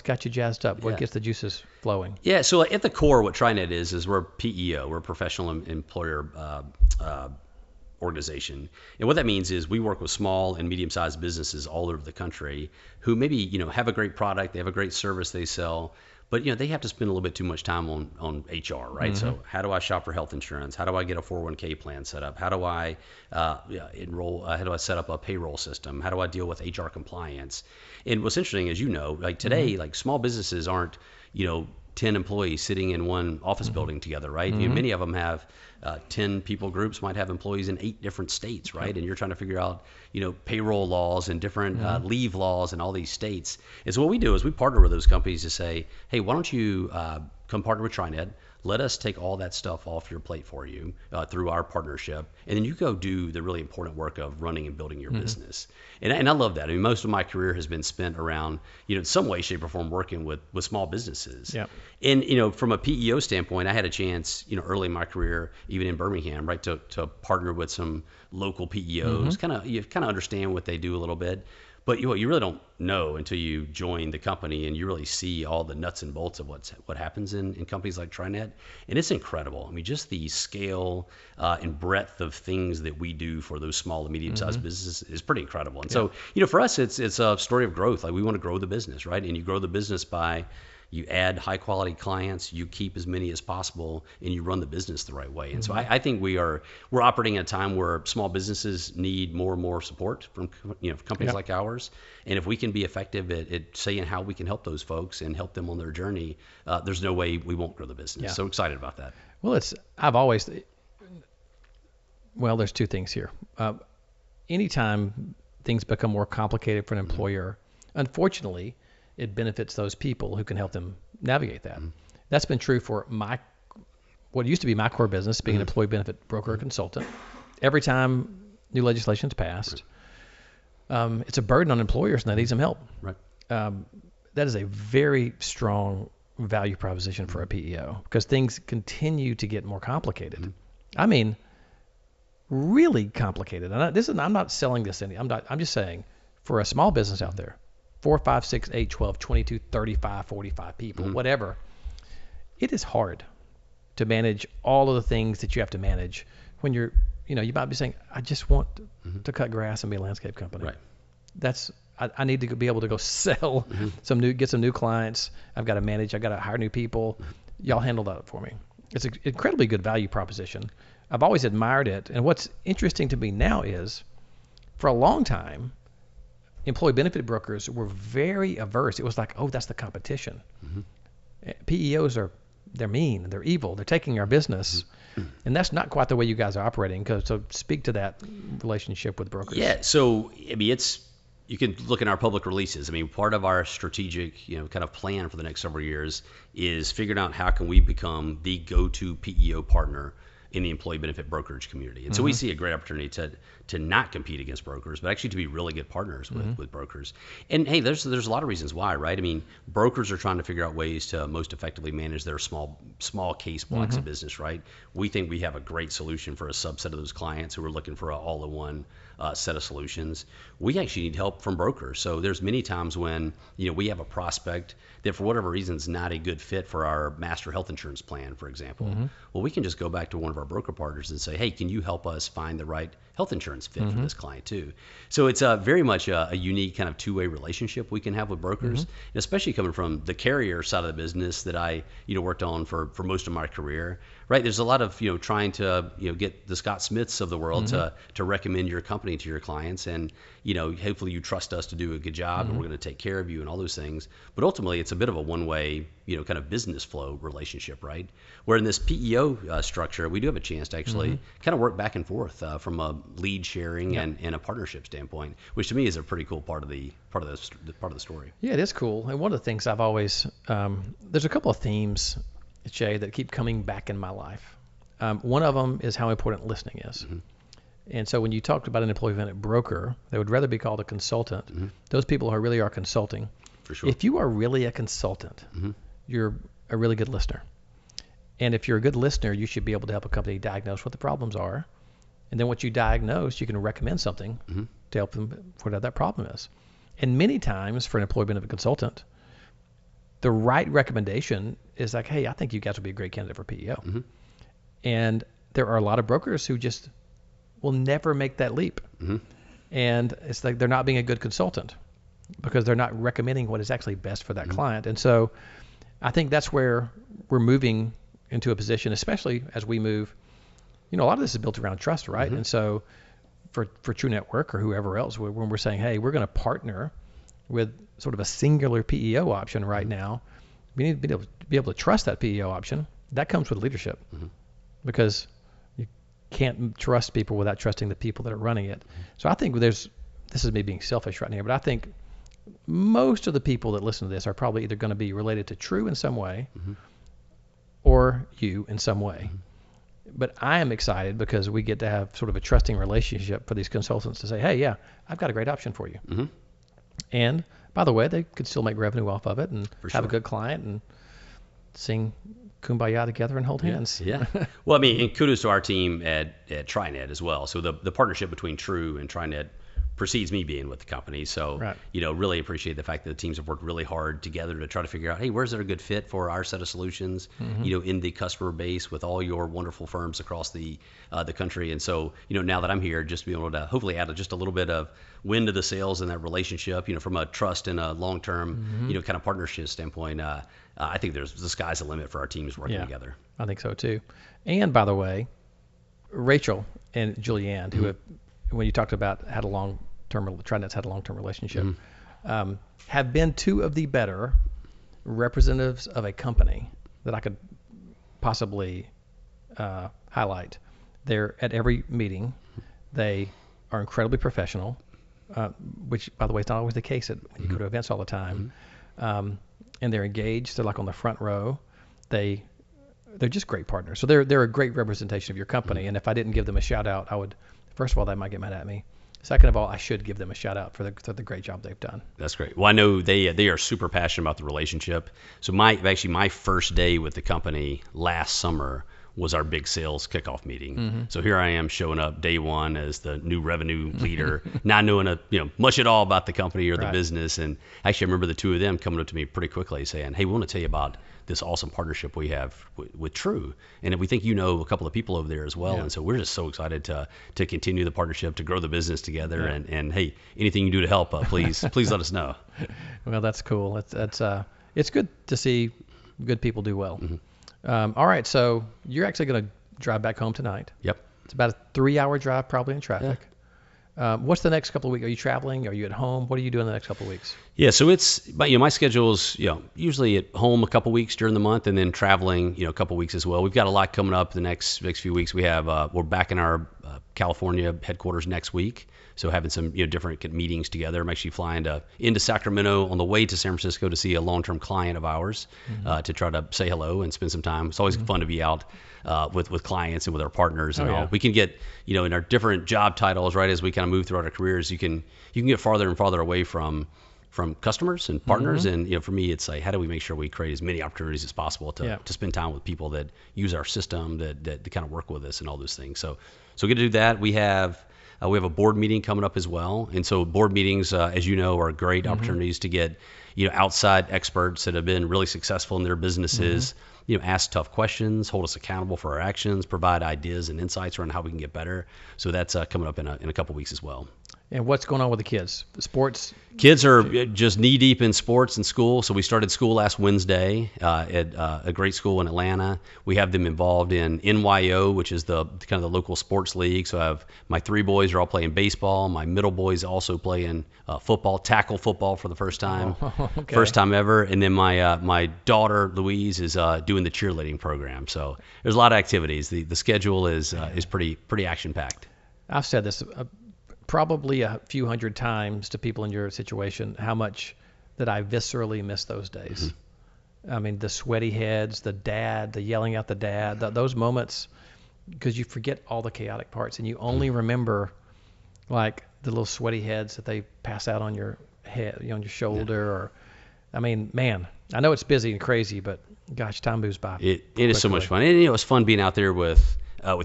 got you jazzed up? What gets the juices flowing? Yeah, so at the core, what TriNet is we're PEO, we're a professional employer organization. And what that means is we work with small and medium-sized businesses all over the country who maybe, have a great product, they have a great service they sell, but they have to spend a little bit too much time on HR, right? So how do I shop for health insurance? How do I get a 401k plan set up? How do I enroll? How do I set up a payroll system? How do I deal with HR compliance? And what's interesting is, like today, like small businesses aren't 10 employees sitting in one office building together, right? You know, many of them have 10 people groups, might have employees in 8 different states, right? And you're trying to figure out, you know, payroll laws and different leave laws in all these states. And so what we do is we partner with those companies to say, hey, why don't you come partner with TriNet? Let us take all that stuff off your plate for you through our partnership, and then you go do the really important work of running and building your business. And I love that. I mean, most of my career has been spent around, you know, in some way, shape, or form working with small businesses. Yeah. And, you know, from a PEO standpoint, I had a chance, you know, early in my career, even in Birmingham, right, to partner with some local PEOs, you kind of understand what they do a little bit. But you really don't know until you join the company and you really see all the nuts and bolts of what happens in companies like TriNet. And it's incredible. I mean, just the scale and breadth of things that we do for those small and medium-sized businesses is pretty incredible. And so, you know, for us, it's a story of growth. Like, we want to grow the business, right? And you grow the business by you add high-quality clients, you keep as many as possible, and you run the business the right way. And so I think we're operating at a time where small businesses need more and more support from, you know, companies like ours. And if we can be effective at saying how we can help those folks and help them on their journey, there's no way we won't grow the business. Yeah. So excited about that. Well, there's two things here. Anytime things become more complicated for an employer, unfortunately, it benefits those people who can help them navigate that. That's been true for what used to be my core business, being an employee benefit broker or consultant. Every time new legislation is passed, it's a burden on employers and they need some help. Right. That is a very strong value proposition for a PEO because things continue to get more complicated. I mean, really complicated. And I'm not selling this any. I'm just saying, for a small business out there, 4, 5, 6, 8, 12, 22, 35, 45 people, whatever. It is hard to manage all of the things that you have to manage when you might be saying, I just want to cut grass and be a landscape company. Right. I need to be able to go sell get some new clients. I've got to manage. I've got to hire new people. Y'all handle that for me. It's an incredibly good value proposition. I've always admired it. And what's interesting to me now is, for a long time, employee benefit brokers were very averse. It was like, oh, that's the competition. PEOs they're mean, they're evil, they're taking our business. And that's not quite the way you guys are operating. So speak to that relationship with brokers. Yeah. So, I mean, you can look in our public releases. I mean, part of our strategic, you know, kind of plan for the next several years is figuring out how can we become the go-to PEO partner in the employee benefit brokerage community. And so we see a great opportunity to not compete against brokers, but actually to be really good partners with brokers. And hey, there's a lot of reasons why, right? I mean, brokers are trying to figure out ways to most effectively manage their small case blocks of business, right? We think we have a great solution for a subset of those clients who are looking for an all-in-one set of solutions. We actually need help from brokers. So there's many times when, you know, we have a prospect that for whatever reason is not a good fit for our master health insurance plan, for example. Well, we can just go back to one of our broker partners and say, hey, can you help us find the right health insurance fit for this client too? So it's very much a unique kind of two-way relationship we can have with brokers, and especially coming from the carrier side of the business that I, you know, worked on for most of my career. Right, there's a lot of, you know, trying to, you know, get the Scott Smiths of the world to recommend your company to your clients, and, you know, hopefully you trust us to do a good job and we're going to take care of you and all those things. But ultimately, it's a bit of a one-way, you know, kind of business flow relationship, right? Where in this PEO structure, we do have a chance to actually kind of work back and forth from a lead sharing and a partnership standpoint, which to me is a pretty cool part of the story. Yeah, it is cool. And one of the things I've always there's a couple of themes, Shea, that keep coming back in my life. One of them is how important listening is. And so when you talked about an employee benefit broker, they would rather be called a consultant. Those people who really are consulting. For sure. If you are really a consultant, you're a really good listener. And if you're a good listener, you should be able to help a company diagnose what the problems are. And then once you diagnose, you can recommend something to help them whatever that problem is. And many times for an employee benefit consultant, the right recommendation is like, hey, I think you guys would be a great candidate for PEO. And there are a lot of brokers who just will never make that leap. And it's like they're not being a good consultant because they're not recommending what is actually best for that client. And so I think that's where we're moving into a position, especially as we move. You know, a lot of this is built around trust, right? And so for TruNet or whoever else, when we're saying, hey, we're going to partner with sort of a singular PEO option right now, you need to be able to trust that PEO option. That comes with leadership, because you can't trust people without trusting the people that are running it. So I think this is me being selfish right now, but I think most of the people that listen to this are probably either going to be related to True in some way or you in some way. But I am excited because we get to have sort of a trusting relationship for these consultants to say, hey, yeah, I've got a great option for you. And by the way, they could still make revenue off of it and have a good client and sing Kumbaya together and hold hands. Yeah. Well, I mean, and kudos to our team at TriNet as well. So the partnership between True and TriNet precedes me being with the company. So, really appreciate the fact that the teams have worked really hard together to try to figure out, hey, where's there a good fit for our set of solutions, in the customer base with all your wonderful firms across the country. And so, now that I'm here, just be able to hopefully add just a little bit of wind to the sails in that relationship, from a trust and a long-term, kind of partnership standpoint. I think the sky's the limit for our teams working together. I think so too. And by the way, Rachel and Julianne, who have, when you talked about TriNet's had a long-term relationship, have been two of the better representatives of a company that I could possibly highlight. They're at every meeting. They are incredibly professional, which, by the way, is not always the case when you go to events all the time. And they're engaged. They're like on the front row. They're just great partners. So they're a great representation of your company. And if I didn't give them a shout out, I would. First of all, they might get mad at me. Second of all, I should give them a shout out for the great job they've done. That's great. Well, I know they are super passionate about the relationship. So my first day with the company last summer was our big sales kickoff meeting. So here I am showing up day one as the new revenue leader, not knowing much at all about the company or the business. And actually, I remember the two of them coming up to me pretty quickly saying, hey, we want to tell you about this awesome partnership we have with True. And we think a couple of people over there as well. And so we're just so excited to continue the partnership, to grow the business together. And hey, anything you do to help, please let us know. Well, that's cool. It's good to see good people do well. All right, so you're actually going to drive back home tonight. Yep. It's about a 3-hour drive, probably in traffic. What's the next couple of weeks? Are you traveling? Are you at home? What are you doing the next couple of weeks? Yeah, so my schedule is usually at home a couple of weeks during the month, and then traveling a couple of weeks as well. We've got a lot coming up the next few weeks. We're back in our California headquarters next week, so having some different meetings together. I'm actually flying into Sacramento on the way to San Francisco to see a long-term client of ours, to try to say hello and spend some time. It's always fun to be out with clients and with our partners and all. We can get in our different job titles, right, as we kind of move throughout our careers, you can get farther and farther away from customers and partners. And for me, it's like, how do we make sure we create as many opportunities as possible to spend time with people that use our system, that kind of work with us and all those things. So we're going to do that. We have a board meeting coming up as well. And so board meetings, as you know, are great opportunities to get outside experts that have been really successful in their businesses, ask tough questions, hold us accountable for our actions, provide ideas and insights around how we can get better. So that's coming up in a couple weeks as well. And what's going on with the kids? Sports? Kids are just knee deep in sports and school. So we started school last Wednesday at a great school in Atlanta. We have them involved in NYO, which is the kind of the local sports league. So I have my 3 boys are all playing baseball. My middle boys also playing football, tackle football for the first time, first time ever. And then my daughter Louise is doing the cheerleading program. So there's a lot of activities. The schedule is pretty action packed. I've said this probably a few hundred times to people in your situation, how much that I viscerally miss those days. I mean, the sweaty heads, the yelling at the dad, those moments, because you forget all the chaotic parts and you only remember like the little sweaty heads that they pass out on your head, on your shoulder. Or, I mean, man, I know it's busy and crazy, but gosh, time moves by. It is so much fun. And it's fun being out there with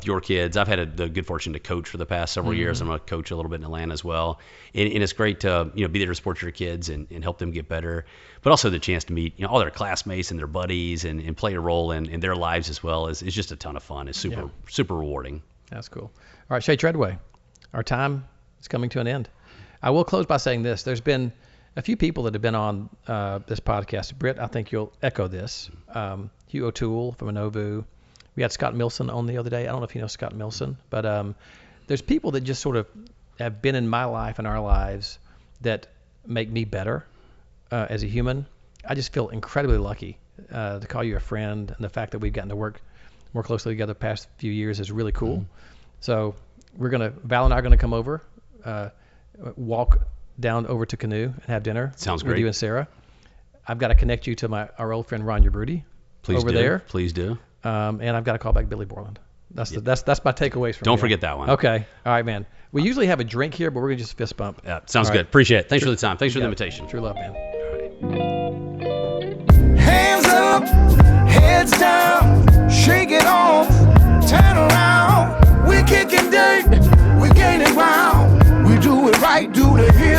your kids. I've had the good fortune to coach for the past several years. I'm going to coach a little bit in Atlanta as well. And it's great to be there to support your kids and help them get better, but also the chance to meet all their classmates and their buddies and play a role in their lives as well. Is just a ton of fun. It's super rewarding. That's cool. All right, Shea Treadway, our time is coming to an end. I will close by saying this. There's been a few people that have been on this podcast. Britt, I think you'll echo this. Hugh O'Toole from Inovu. We had Scott Milson on the other day. I don't know if you know Scott Milson, but there's people that just sort of have been in my life and our lives that make me better as a human. I just feel incredibly lucky to call you a friend, and the fact that we've gotten to work more closely together the past few years is really cool. Mm-hmm. So Val and I are gonna come over, walk down over to Canoe and have dinner. Sounds with great. you and Sarah. I've got to connect you to our old friend Ron Yabrudi over there. Please do. And I've got to call back Billy Borland. That's my takeaways from Don't here. forget that one. Okay. All right, man. We usually have a drink here, but we're gonna just fist bump. Yeah, sounds All good. right. Appreciate it. Thanks for the time. Thanks for the You got it. invitation. True love, man. Hands up, heads down, shake it off, turn around. We're kicking dirt, we're gaining ground. We do it right, do the hill.